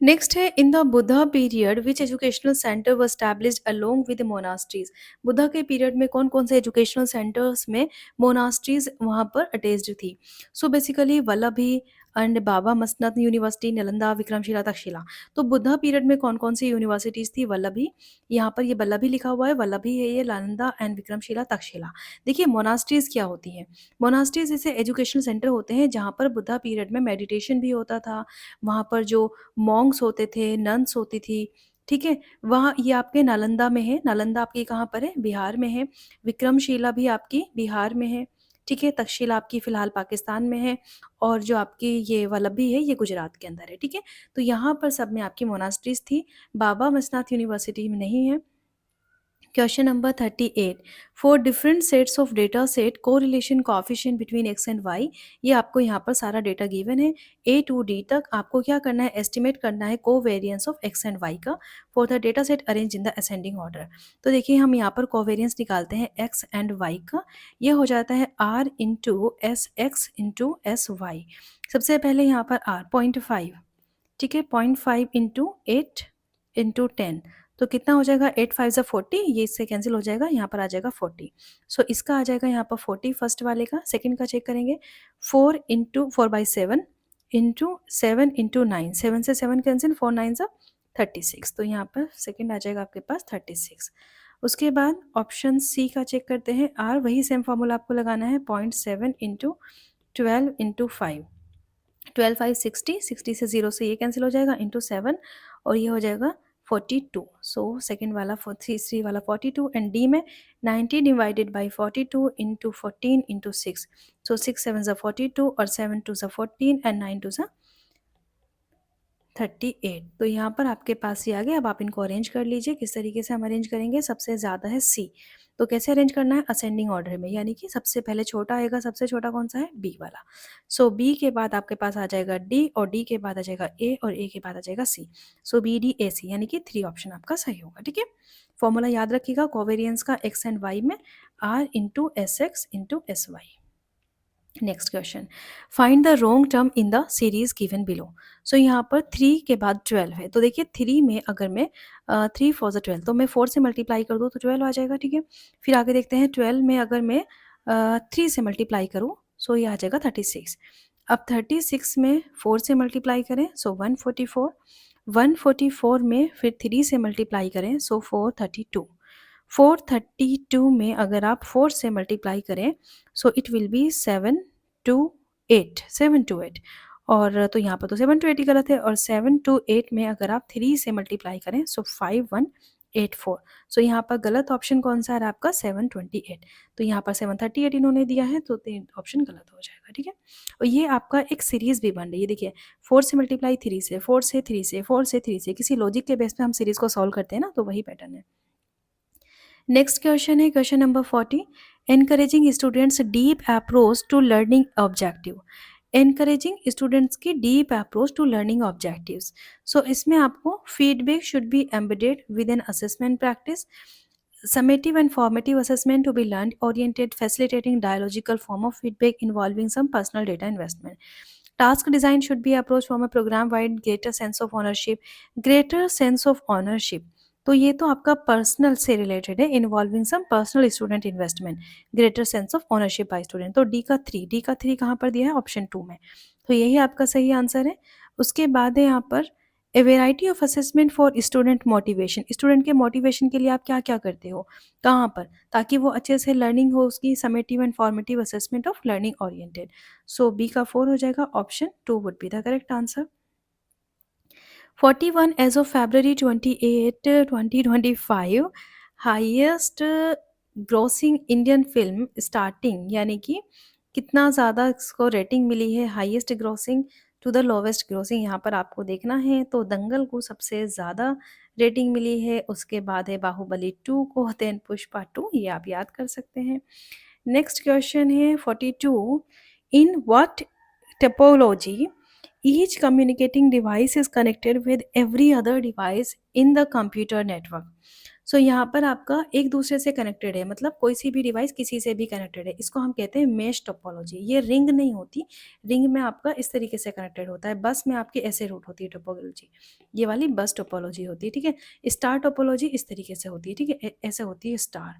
नेक्स्ट है, in the Buddha period which educational centre was established along with monasteries? Buddha के पीरियड में कौन कौन से एजुकेशनल सेंटर्स में मोनास्ट्रीज वहाँ पर अटैच्ड थी? सो बेसिकली वल्लभी एंड बाबा मसनद यूनिवर्सिटी, नालंदा, विक्रमशिला, तक्षशिला। तो बुद्धा पीरियड में कौन कौन सी यूनिवर्सिटीज़ थी? वल्लभी, यहाँ पर ये वल्लभी लिखा हुआ है, वल्लभी है ये, नालंदा एंड विक्रमशिला, तक्षशिला। देखिए मोनास्ट्रीज क्या होती हैं? मोनास्ट्रीज ऐसे एजुकेशनल सेंटर होते हैं जहाँ पर बुद्धा पीरियड में मेडिटेशन भी होता था, वहाँ पर जो मॉन्क्स होते थे, नन्स होती थी, ठीक है? वहाँ ये आपके नालंदा में है, नालंदा आपकी कहाँ पर है? बिहार में है। विक्रमशिला भी आपकी बिहार में है, ठीक है? तक्षशिला आपकी फ़िलहाल पाकिस्तान में है, और जो आपकी ये वल्लभी है, ये गुजरात के अंदर है, ठीक है? तो यहाँ पर सब में आपकी मोनास्ट्रीज़ थी, बाबा मसनाथ यूनिवर्सिटी में नहीं है। Question number 38, for different sets of data set correlation coefficient between X and Y. ये आपको यहाँ पर सारा डेटा गिवन है ए टू डी तक। आपको क्या करना है, एस्टिमेट करना है covariance of X and Y का for the data set arrange in the ascending order. तो देखिए हम यहाँ पर कोवेरियंस निकालते हैं एक्स एंड वाई का। ये हो जाता है R into S X into S Y. सबसे पहले यहाँ पर आर 0.5, ठीक है, 0.5 इंटू 8 इंटू 10, तो कितना हो जाएगा, 8 5 ज़ा 40, ये इससे कैंसिल हो जाएगा, यहाँ पर आ जाएगा 40। सो इसका आ जाएगा यहाँ पर 40 फर्स्ट वाले का। सेकंड का चेक करेंगे, 4 इंटू 4/7 इंटू 7 इंटू 9, 7 से 7 कैंसिल, 4 9 ज़ा 36, तो यहाँ पर सेकंड आ जाएगा आपके पास 36। उसके बाद ऑप्शन सी का चेक करते हैं, आर वही सेम फार्मूला आपको लगाना है, 0.7 इंटू 12 इंटू 5, 12 5 60, 60 से 0 से ये कैंसिल हो जाएगा, इंटू 7, और ये हो जाएगा 42। सो सेकेंड वाला तीसरी वाला 42, एंड डी में 90 डिवाइडेड बाई 42 इंटू 14 इंटू 6, सो 6 7 ज़ा 42 और 7 2 ज़ा 14 एंड 9 2 ज़ा 38। तो यहाँ पर आपके पास ये आ गया। अब आप इनको अरेंज कर लीजिए। किस तरीके से हम अरेंज करेंगे, सबसे ज़्यादा है सी, तो कैसे अरेंज करना है, असेंडिंग ऑर्डर में, यानी कि सबसे पहले छोटा आएगा, सबसे छोटा कौन सा है, बी वाला। सो बी के बाद आपके पास आ जाएगा डी, और डी के बाद आ जाएगा ए, और ए के बाद आ जाएगा सी। सो बी डी ए सी, यानी कि 3 ऑप्शन आपका सही होगा। ठीक है, फॉर्मूला याद रखिएगा कोवेरियंस का, एक्स एंड वाई में r into S X into S Y. Next question, find the wrong term in the series given below. So यहाँ पर 3 के बाद 12 है, तो देखिए 3 में अगर मैं 3 4 ज़ा 12, तो मैं 4 से मल्टीप्लाई कर दूँ तो 12 आ जाएगा। ठीक है, फिर आगे देखते हैं 12 में अगर मैं 3 से मल्टीप्लाई करूँ, सो ये आ जाएगा 36। अब 36 में 4 से मल्टीप्लाई करें, सो 144, 144 में फिर 3 से मल्टीप्लाई करें, सो 432, 432 में अगर आप 4 से मल्टीप्लाई करें, so it will be 7 to 8, 7 to 8, और तो यहाँ पर तो 7 टू 8 ही गलत है, और 7 टू 8 में अगर आप 3 से मल्टीप्लाई करें, सो 5184। सो यहाँ पर गलत ऑप्शन कौन सा है आपका, 728। तो यहाँ पर 738 इन्होंने दिया है, तो ऑप्शन गलत हो जाएगा। ठीक है, और ये आपका एक सीरीज भी बन रही है। देखिए 4 से मल्टीप्लाई 3 से, 4 से 3 से, 4 से 3 से, किसी लॉजिक के बेस पे हम सीरीज को सॉल्व करते हैं ना, तो वही पैटर्न है। नेक्स्ट क्वेश्चन है question number 40, encouraging students deep approach to learning objective. Encouraging students की deep approach to learning objectives. So इसमें आपको feedback should be embedded with an assessment practice, summative and formative assessment to be learned oriented, facilitating dialogical form of feedback involving some personal data investment. Task design should be approached from a program wide greater sense of ownership, greater sense of ownership। तो ये तो आपका personal से related है, involving some personal student investment, greater sense of ownership by student. तो D का three कहाँ पर दिया है, ऑप्शन 2 में, तो यही आपका सही आंसर है। उसके बाद है यहाँ पर a variety of assessment for student motivation. Student के मोटिवेशन के लिए आप क्या क्या करते हो, कहाँ पर, ताकि वो अच्छे से लर्निंग हो उसकी, summative and formative assessment of learning oriented. So B का 4 हो जाएगा, option 2 would be the correct answer. 41 as of February 28, 2025, highest grossing Indian film starting, यानी कि कितना ज़्यादा इसको रेटिंग मिली है, highest grossing to the lowest grossing. यहाँ पर आपको देखना है, तो दंगल को सबसे ज़्यादा रेटिंग मिली है, उसके बाद है बाहुबली 2 को, देन पुष्पा 2, ये आप याद कर सकते हैं। नेक्स्ट क्वेश्चन है 42, in what topology each communicating device is connected with every other device in the computer network। सो यहाँ पर आपका एक दूसरे से कनेक्टेड है, मतलब कोई सी भी डिवाइस किसी से भी कनेक्टेड है, इसको हम कहते हैं मेश टोपोलॉजी। ये रिंग नहीं होती, रिंग में आपका इस तरीके से कनेक्टेड होता है, बस में आपकी ऐसे रूट होती है टोपोलॉजी, ये वाली बस टोपोलॉजी होती है। ठीक है, स्टार टोपोलॉजी इस तरीके से होती है, ठीक है, ऐसे होती है स्टार,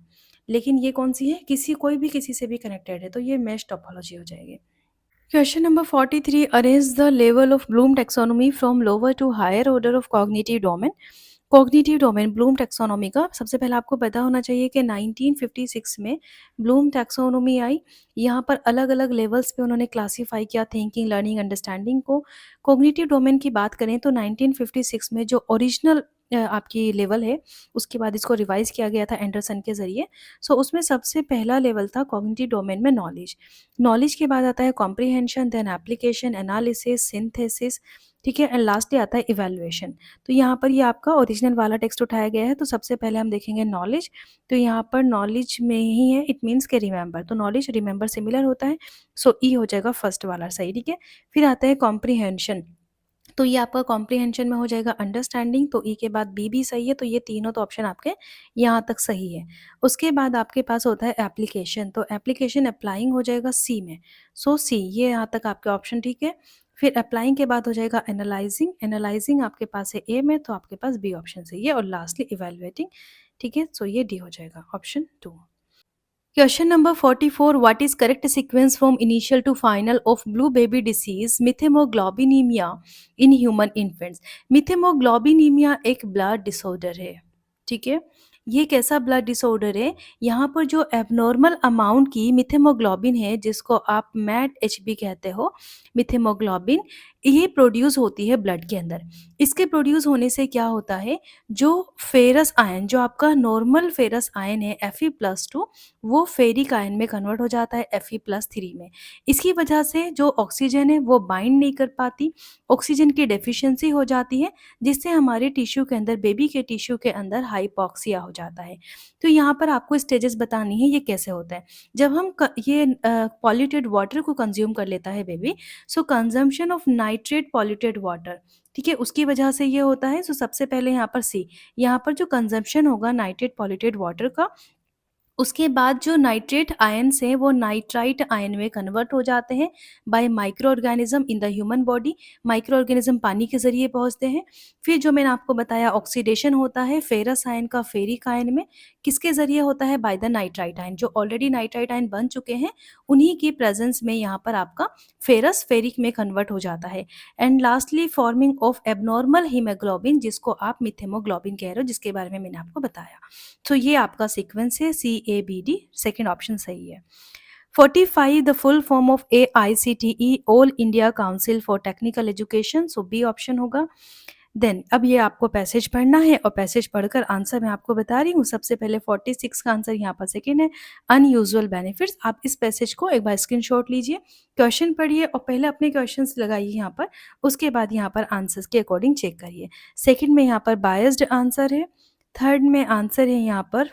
लेकिन ये कौन सी है, कोई भी किसी से भी कनेक्टेड है, तो ये मेश टोपोलॉजी हो जाएगी। Question number 43, arrange the level of Bloom taxonomy from lower to higher order of cognitive domain। Cognitive domain Bloom taxonomy का सबसे पहले आपको पता होना चाहिए कि 1956 में ब्लूम टैक्सोनॉमी आई। यहाँ पर अलग अलग लेवल्स पे उन्होंने क्लासीफाई किया थिंकिंग, लर्निंग, अंडरस्टैंडिंग को। कॉग्निटिव डोमेन की बात करें तो 1956 में जो ओरिजिनल आपकी लेवल है, उसके बाद इसको रिवाइज किया गया था एंडरसन के ज़रिए। सो उसमें सबसे पहला लेवल था कॉग्निटिव डोमेन में नॉलेज। नॉलेज के बाद आता है comprehension, then application, analysis, synthesis. ठीक है? एंड लास्टली आता है इवैल्यूएशन। तो यहाँ पर ये आपका ओरिजिनल वाला टेक्स्ट उठाया गया है, तो सबसे पहले हम देखेंगे नॉलेज। तो यहाँ पर नॉलेज में ही है, इट मीन्स के रिमेंबर, तो नॉलेज रिमेंबर सिमिलर होता है, सो ई हो जाएगा फर्स्ट वाला सही, ठीक है? फिर आता है कॉम्प्रिहेंशन। तो ये आपका कॉम्प्रिहेंशन में हो जाएगा अंडरस्टैंडिंग, तो ई के बाद बी भी सही है, तो ये तीनों तो ऑप्शन आपके यहाँ तक सही है। उसके बाद आपके पास होता है एप्लीकेशन, तो एप्लीकेशन अप्लाइंग हो जाएगा सी में, सो सी ये यहाँ तक आपके ऑप्शन ठीक है। फिर अप्लाइंग के बाद हो जाएगा एनालाइजिंग, एनालाइजिंग आपके पास है ए में, तो आपके पास बी ऑप्शन सही है। और लास्टली इवैल्यूएटिंग, ठीक है? सो ये डी हो जाएगा option 2। Question number 44. What is correct sequence from initial to final of blue baby disease methemoglobinemia in human infants? Methemoglobinemia एक ब्लड डिसऑर्डर है, ठीक है? ये कैसा ब्लड डिसऑर्डर है? यहाँ पर जो एबनॉर्मल अमाउंट की मिथेमोग्लोबिन है, जिसको आप मैट एचबी कहते हो, मिथेमोग्लोबिन, ये प्रोड्यूस होती है ब्लड के अंदर। इसके प्रोड्यूस होने से क्या होता है, जो फेरस आयन, जो आपका नॉर्मल फेरस आयन है Fe+2, वो फेरिक आयन में कन्वर्ट हो जाता है Fe+3 में। इसकी वजह से जो ऑक्सीजन है वो बाइंड नहीं कर पाती, ऑक्सीजन की डेफिशिएंसी हो जाती है, जिससे हमारे टिश्यू के अंदर, बेबी के टिश्यू के अंदर हाइपॉक्सिया हो जाता है। तो यहाँ पर आपको स्टेजेस बतानी है ये कैसे होता है। जब हम ये पॉल्यूटेड वाटर को कंज्यूम कर लेता है baby, so consumption of nitrate polluted water, ठीक है, उसकी वजह से ये होता है। सो सबसे पहले यहाँ पर सी, यहाँ पर जो कंजम्पशन होगा नाइट्रेट पॉल्यूटेड वाटर का, उसके बाद जो नाइट्रेट आयन्स हैं वो नाइट्राइट आयन में कन्वर्ट हो जाते हैं bye micro organism in the human body. Micro organism पानी के ज़रिए पहुँचते हैं। फिर जो मैंने आपको बताया ऑक्सीडेशन होता है फेरस आयन का फेरिक आयन में, किसके ज़रिए होता है? By the nitrite ion. जो ऑलरेडी नाइट्राइट आयन बन चुके हैं, उन्हीं की प्रेजेंस में यहाँ पर आपका फेरस फेरिक में कन्वर्ट हो जाता है। And lastly forming of abnormal haemoglobin, जिसको आप मिथेमोग्लोबिन कह रहे हो, जिसके बारे में मैंने आपको बताया। तो ये आपका सीक्वेंस है CABD, सेकेंड ऑप्शन सही है। 45 the full form of AICTE all India council for technical education, so B option होगा। देन अब ये आपको पैसेज पढ़ना है, और पैसेज पढ़कर आंसर मैं आपको बता रही हूँ। सबसे पहले 46 का आंसर यहाँ पर सेकेंड है, अनयूजुअल बेनिफिट्स। आप इस पैसेज को एक बार स्क्रीनशॉट लीजिए, क्वेश्चन पढ़िए और पहले अपने क्वेश्चंस लगाइए यहाँ पर, उसके बाद यहाँ पर आंसर्स के अकॉर्डिंग चेक करिए। सेकेंड में यहाँ पर बायस्ड आंसर है, थर्ड में आंसर है यहाँ पर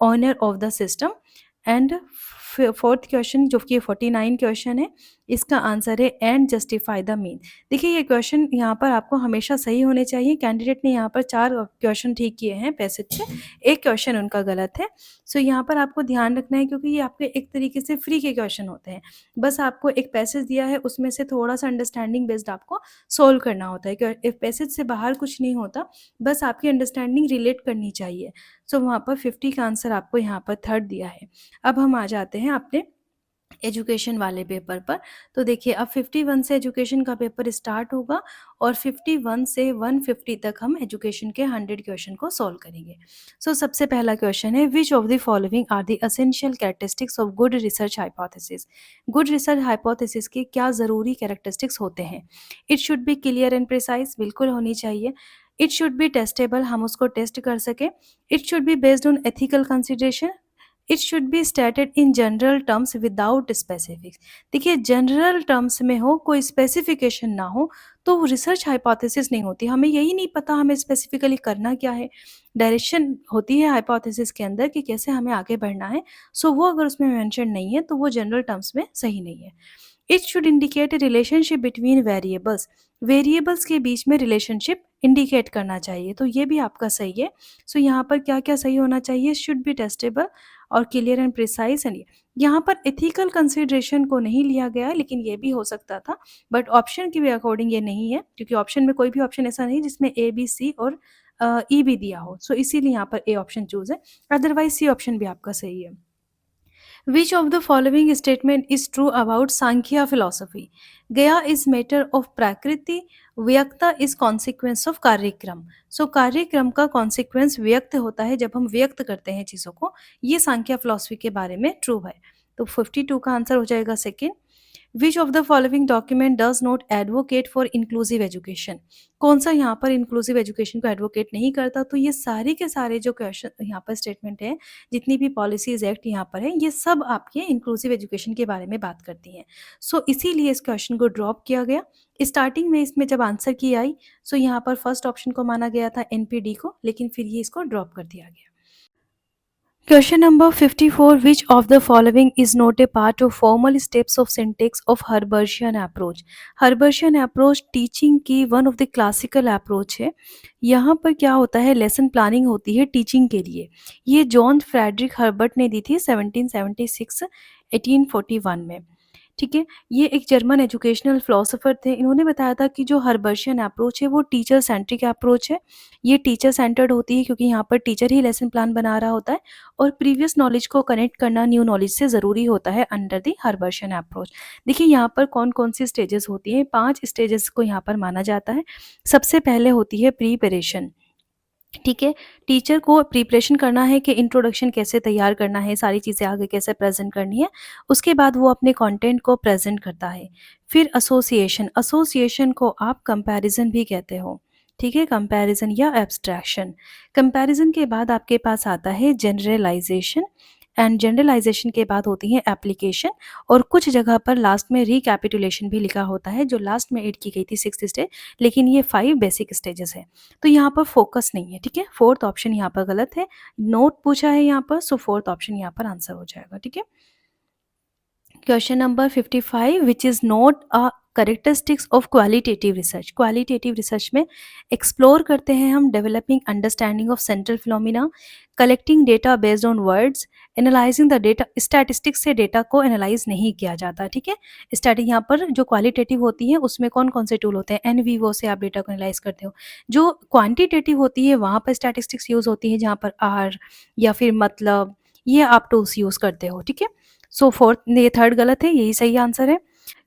honour of the system, and fourth question जो कि 49 क्वेश्चन है, इसका आंसर है एंड जस्टिफाई द मीन। देखिए ये क्वेश्चन यहाँ पर आपको हमेशा सही होने चाहिए। कैंडिडेट ने यहाँ पर 4 क्वेश्चन ठीक किए हैं पैसेज से, एक क्वेश्चन उनका गलत है। सो यहाँ पर आपको ध्यान रखना है, क्योंकि ये आपके एक तरीके से फ्री के क्वेश्चन होते हैं। बस आपको एक पैसेज दिया है, उसमें से थोड़ा सा अंडरस्टैंडिंग बेस्ड आपको सोल्व करना होता है, क्योंकि पैसेज से बाहर कुछ नहीं होता, बस आपकी अंडरस्टैंडिंग रिलेट करनी चाहिए। सो वहाँ पर 50 का आंसर आपको यहाँ पर थर्ड दिया है। अब हम आ जाते हैं अपने एजुकेशन वाले पेपर पर। तो देखिए अब 51 से एजुकेशन का पेपर स्टार्ट होगा, और 51 से 150 तक हम एजुकेशन के 100 क्वेश्चन को सॉल्व करेंगे। सो सबसे पहला क्वेश्चन है, which of the following are the essential characteristics of good research hypothesis? Good research hypothesis के क्या ज़रूरी कैरेक्टरिस्टिक्स होते हैं? It should be clear and precise, बिल्कुल होनी चाहिए। इट शुड बी टेस्टेबल, हम उसको टेस्ट कर सकें। It should be based on ethical consideration. It should be stated in general terms without specifics. देखिए जनरल टर्म्स में हो, कोई स्पेसिफिकेशन ना हो, तो रिसर्च हाइपोथेसिस नहीं होती। हमें यही नहीं पता हमें स्पेसिफिकली करना क्या है, डायरेक्शन होती है हाइपोथेसिस के अंदर कि कैसे हमें आगे बढ़ना है। सो वो अगर उसमें मेंशन नहीं है तो वो जनरल टर्म्स में सही नहीं है। It should indicate a relationship between variables, variables के बीच में रिलेशनशिप इंडिकेट करना चाहिए, तो ये भी आपका सही है। सो यहाँ पर क्या क्या सही होना चाहिए? शुड बी टेस्टेबल और क्लियर एंड प्रिसाइज, एंड यहाँ पर एथिकल कंसिडरेशन को नहीं लिया गया है, लेकिन ये भी हो सकता था, बट ऑप्शन के भी अकॉर्डिंग ये नहीं है, क्योंकि ऑप्शन में कोई भी ऑप्शन ऐसा नहीं जिसमें ए बी सी और ई भी दिया हो। सो इसीलिए यहाँ पर ए ऑप्शन चूज है, अदरवाइज सी ऑप्शन भी आपका सही है। Which of the following statement is true about Sankhya philosophy? Gaya is matter of Prakriti, व्यक्ता is consequence of कार्यक्रम। सो कार्यक्रम का consequence व्यक्त होता है जब हम व्यक्त करते हैं चीज़ों को। ये सांख्या फिलॉसफी के बारे में ट्रू है। तो 52 का आंसर हो जाएगा second. Which of the following document does not advocate for inclusive education? कौन सा यहाँ पर इंक्लूसिव एजुकेशन को एडवोकेट नहीं करता? तो ये सारे के सारे जो क्वेश्चन यहाँ पर स्टेटमेंट है, जितनी भी पॉलिसीज एक्ट यहाँ पर है, ये सब आपके इंक्लूसिव एजुकेशन के बारे में बात करती हैं। सो इसीलिए इस क्वेश्चन को ड्रॉप किया गया। स्टार्टिंग में इसमें जब आंसर की आई, सो यहाँ पर फर्स्ट ऑप्शन को माना गया था एनपीडी को, लेकिन फिर ये इसको ड्रॉप कर दिया गया। Question number 54. Which of the following is not a part of formal steps of syntax of Herbartian approach? Herbartian approach teaching की one of the classical approach है। यहाँ पर क्या होता है, लेसन प्लानिंग होती है टीचिंग के लिए। ये जॉन फ्रेडरिक हर्बर्ट ने दी थी 1776 1841 में। ठीक है, ये एक जर्मन एजुकेशनल फिलोसोफर थे। इन्होंने बताया था कि जो हर्बर्शियन अप्रोच है वो टीचर सेंट्रिक अप्रोच है। ये टीचर सेंटर्ड होती है क्योंकि यहाँ पर टीचर ही लेसन प्लान बना रहा होता है और प्रीवियस नॉलेज को कनेक्ट करना न्यू नॉलेज से ज़रूरी होता है अंडर द हर्बर्शियन अप्रोच। देखिए यहाँ पर कौन कौन सी स्टेजेस होती हैं, 5 स्टेजेस को यहाँ पर माना जाता है। सबसे पहले होती है प्रीपरेशन। ठीक है, टीचर को प्रिपरेशन करना है कि इंट्रोडक्शन कैसे तैयार करना है, सारी चीज़ें आगे कैसे प्रेजेंट करनी है। उसके बाद वो अपने कंटेंट को प्रेजेंट करता है। फिर एसोसिएशन, एसोसिएशन को आप कंपैरिजन भी कहते हो। ठीक है, कंपैरिजन या एब्स्ट्रैक्शन। कंपैरिजन के बाद आपके पास आता है जनरलाइजेशन एंड जनरलाइजेशन के बाद होती है एप्लीकेशन और कुछ जगह पर लास्ट में रिकैपिटुलेशन भी लिखा होता है जो लास्ट में ऐड की गई थी 6th स्टेज, लेकिन ये 5 बेसिक स्टेजेस है। तो यहाँ पर फोकस नहीं है। ठीक है, 4th ऑप्शन यहाँ पर गलत है, नोट पूछा है यहाँ पर, सो 4th ऑप्शन यहाँ पर आंसर हो जाएगा। ठीक है, question number 55 which is not a characteristics of qualitative research. Qualitative research में एक्सप्लोर करते हैं हम developing understanding of central phenomena, collecting data based on words, analysing the data. Statistics से डेटा को एनालाइज नहीं किया जाता। ठीक है, स्टैटिक यहाँ पर जो क्वालिटेटिव होती है उसमें कौन कौन से टूल होते हैं, एनवीओ से आप डेटा को एनालाइज करते हो। जो क्वांटिटेटिव होती है वहाँ पर स्टैटिस्टिक्स यूज होती है, जहाँ पर आर या फिर मतलब ये आप टूल्स यूज करते हो। ठीक है, सो 4th, ये 3rd गलत है, यही सही आंसर है।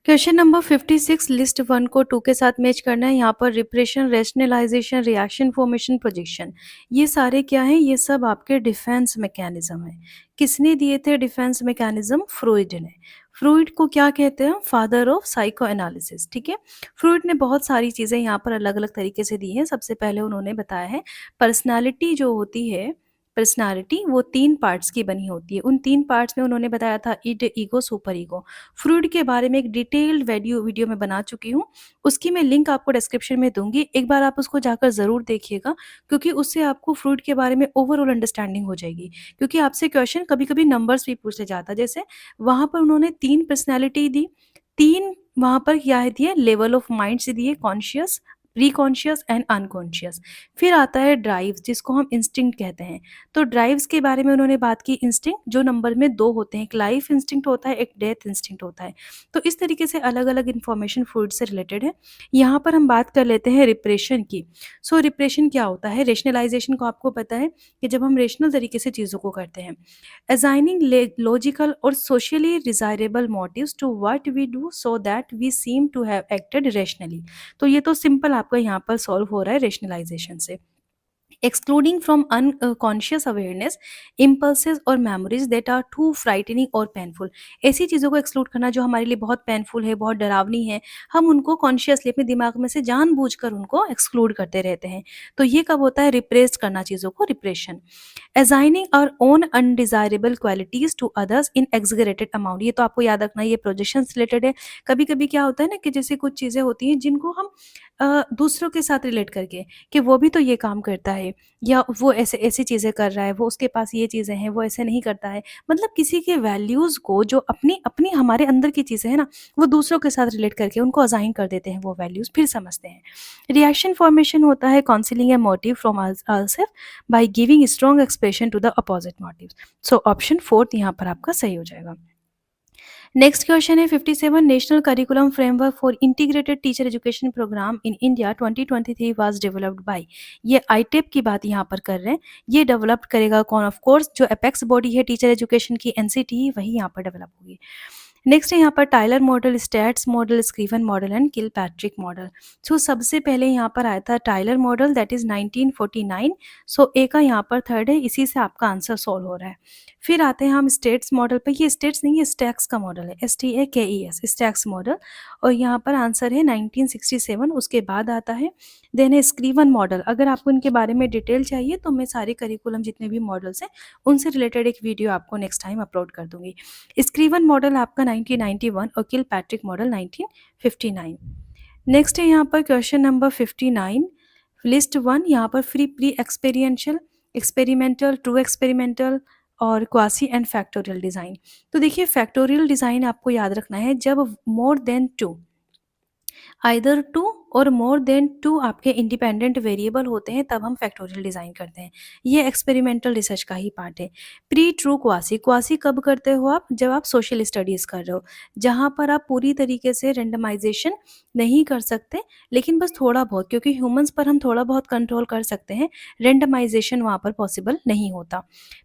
क्वेश्चन नंबर 56 लिस्ट 1 को 2 के साथ मैच करना है। यहाँ पर repression, rationalization, reaction, formation, projection, ये सारे क्या हैं, ये सब आपके डिफेंस मैकेनिज्म है। किसने दिए थे डिफेंस मैकेनिज्म? फ्रॉइड ने। फ्रॉइड को क्या कहते हैं? Father of psycho analysis. ठीक है, फ्रॉइड ने बहुत सारी चीज़ें यहाँ पर अलग अलग तरीके से दी हैं। सबसे पहले उन्होंने बताया है पर्सनालिटी जो होती है, पर्सनालिटी वो 3 पार्ट्स की बनी होती है। उन 3 पार्ट्स में उन्होंने बताया था id, ego, super ego. Freud के बारे में एक डिटेल्ड वीडियो मैं बना चुकी हूँ, उसकी मैं लिंक आपको डिस्क्रिप्शन में दूंगी। एक बार आप उसको जाकर ज़रूर देखिएगा क्योंकि उससे आपको फ्रॉइड के बारे में ओवरऑल अंडरस्टैंडिंग हो जाएगी। क्योंकि आपसे क्वेश्चन कभी कभी नंबर्स भी पूछ ले जाता है, जैसे वहाँ पर उन्होंने 3 पर्सनैलिटी दी, 3 वहाँ पर क्या है दिए, लेवल ऑफ माइंड्स दिए, conscious, pre conscious and unconscious. फिर आता है ड्राइव्स जिसको हम इंस्टिंक्ट कहते हैं। तो ड्राइव्स के बारे में उन्होंने बात की, इंस्टिंक्ट जो नंबर में 2 होते हैं, एक लाइफ इंस्टिंक्ट होता है, एक डेथ इंस्टिंक्ट होता है। तो इस तरीके से अलग अलग इन्फॉर्मेशन फूड से रिलेटेड है। यहाँ पर हम बात कर लेते हैं रिप्रेशन की। सो रिप्रेशन क्या होता है? रेशनलाइजेशन को आपको पता है कि जब हम रेशनल तरीके से चीज़ों को करते हैं, असाइनिंग लॉजिकल और socially desirable motives to what we do so that we seem to have acted rationally. तो ये तो सिंपल आपका यहाँ पर सॉल्व हो रहा है रेशनलाइजेशन से। Excluding from unconscious awareness impulses और memories that are too frightening और पेनफुल। ऐसी चीज़ों को एक्सक्लूड करना जो हमारे लिए बहुत पेनफुल है, बहुत डरावनी है, हम उनको कॉन्शियसली अपने दिमाग में से जानबूझकर उनको एक्सक्लूड करते रहते हैं। तो ये कब होता है? रिप्रेस करना चीज़ों को, repression. Assigning our own undesirable qualities to others in exaggerated amount, ये तो आपको याद रखना, ये प्रोजेक्शन से रिलेटेड है। कभी कभी क्या होता है ना कि जैसे कुछ चीज़ें होती हैं जिनको हम दूसरों के साथ रिलेट करके कि वो भी तो ये काम करता है या वो ऐसे ऐसी चीज़ें कर रहा है, वो उसके पास ये चीज़ें हैं, वो ऐसे नहीं करता है। मतलब किसी के वैल्यूज़ को जो अपनी अपनी हमारे अंदर की चीज़ें हैं ना, वो दूसरों के साथ रिलेट करके उनको असाइन कर देते हैं वो वैल्यूज़, फिर समझते हैं। रिएक्शन फॉर्मेशन होता है concealing a motive from ourself by giving strong expression to the opposite motives. So option 4 यहाँ पर आपका सही हो जाएगा। नेक्स्ट क्वेश्चन है 57 national curriculum framework for integrated teacher education programme in India 2023 was developed by. ये आईटेप की बात यहाँ पर कर रहे हैं। ये डेवलप करेगा कौन? ऑफ कोर्स जो अपेक्स बॉडी है टीचर एजुकेशन की, एनसीटी, वही यहाँ पर डेवलप होगी। नेक्स्ट है यहाँ पर टाइलर मॉडल, स्टैट्स model, Scriven model and Kilpatrick model. So सबसे पहले यहाँ पर आया था Tyler model, that is 1949। So A का यहाँ पर 3rd है, इसी से आपका आंसर सॉल्व हो रहा है। फिर आते हैं हम स्टेट्स मॉडल पे, ये स्टेट्स नहीं, ये स्टैक्स का मॉडल है, STAKES स्टैक्स मॉडल, और यहाँ पर आंसर है 1967। उसके बाद आता है देन है स्क्रीवन मॉडल। अगर आपको इनके बारे में डिटेल चाहिए तो मैं सारे करिकुलम जितने भी मॉडल्स हैं उनसे रिलेटेड एक वीडियो आपको नेक्स्ट टाइम अपलोड कर दूंगी। स्क्रीवन मॉडल आपका 1991 और किल पैट्रिक मॉडल 1959। नेक्स्ट है यहाँ पर क्वेश्चन नंबर 59, लिस्ट वन। यहाँ पर free pre experiential, experimental, true experimental और क्वासी एंड फैक्टोरियल डिज़ाइन। तो देखिए फैक्टोरियल डिज़ाइन आपको याद रखना है, जब more than two, either two और मोर देन टू आपके इंडिपेंडेंट वेरिएबल होते हैं तब हम फैक्टोरियल डिज़ाइन करते हैं। ये एक्सपेरिमेंटल रिसर्च का ही पार्ट है। प्री ट्रू क्वासी, क्वासी कब करते हो आप, जब आप सोशल स्टडीज़ कर रहे हो, जहाँ पर आप पूरी तरीके से रेंडमाइजेशन नहीं कर सकते, लेकिन बस थोड़ा बहुत, क्योंकि ह्यूमंस पर हम थोड़ा बहुत कंट्रोल कर सकते हैं, रेंडमाइजेशन वहाँ पर पॉसिबल नहीं होता।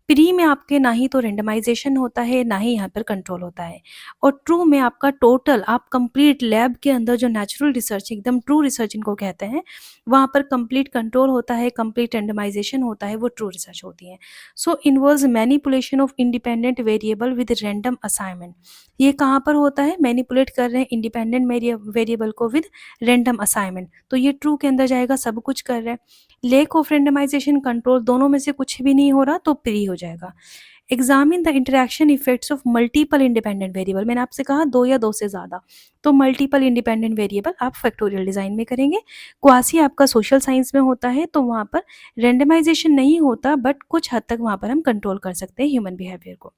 प्री में आपके ना ही तो रेंडमाइजेशन होता है ना ही यहाँ पर कंट्रोल होता है, और ट्रू में आपका टोटल, आप कंप्लीट लैब के अंदर जो नेचुरल रिसर्च, एकदम ट्रू रिसर्च इनको कहते हैं, वहाँ पर कंप्लीट कंट्रोल होता है, कंप्लीट रैंडमाइजेशन होता है, वो ट्रू रिसर्च होती है। So involves manipulation of independent variable with random assignment. ये कहाँ पर होता है, मैनिपुलेट कर रहे हैं इंडिपेंडेंट वेरिएबल को विद रैंडम असाइनमेंट, तो ये ट्रू के अंदर जाएगा, सब कुछ कर रहे हैं। लेक ऑफ रेंडमाइजेशन कंट्रोल, दोनों में से कुछ भी नहीं हो रहा तो प्री हो जाएगा। Examine the interaction effects of multiple independent variable, मैंने आपसे कहा दो या दो से ज़्यादा, तो मल्टीपल इंडिपेंडेंट वेरिएबल आप फैक्टोरियल डिज़ाइन में करेंगे। क्वासी आपका सोशल साइंस में होता है, तो वहाँ पर रेंडमाइजेशन नहीं होता, बट कुछ हद तक वहाँ पर हम कंट्रोल कर सकते हैं ह्यूमन बिहेवियर को।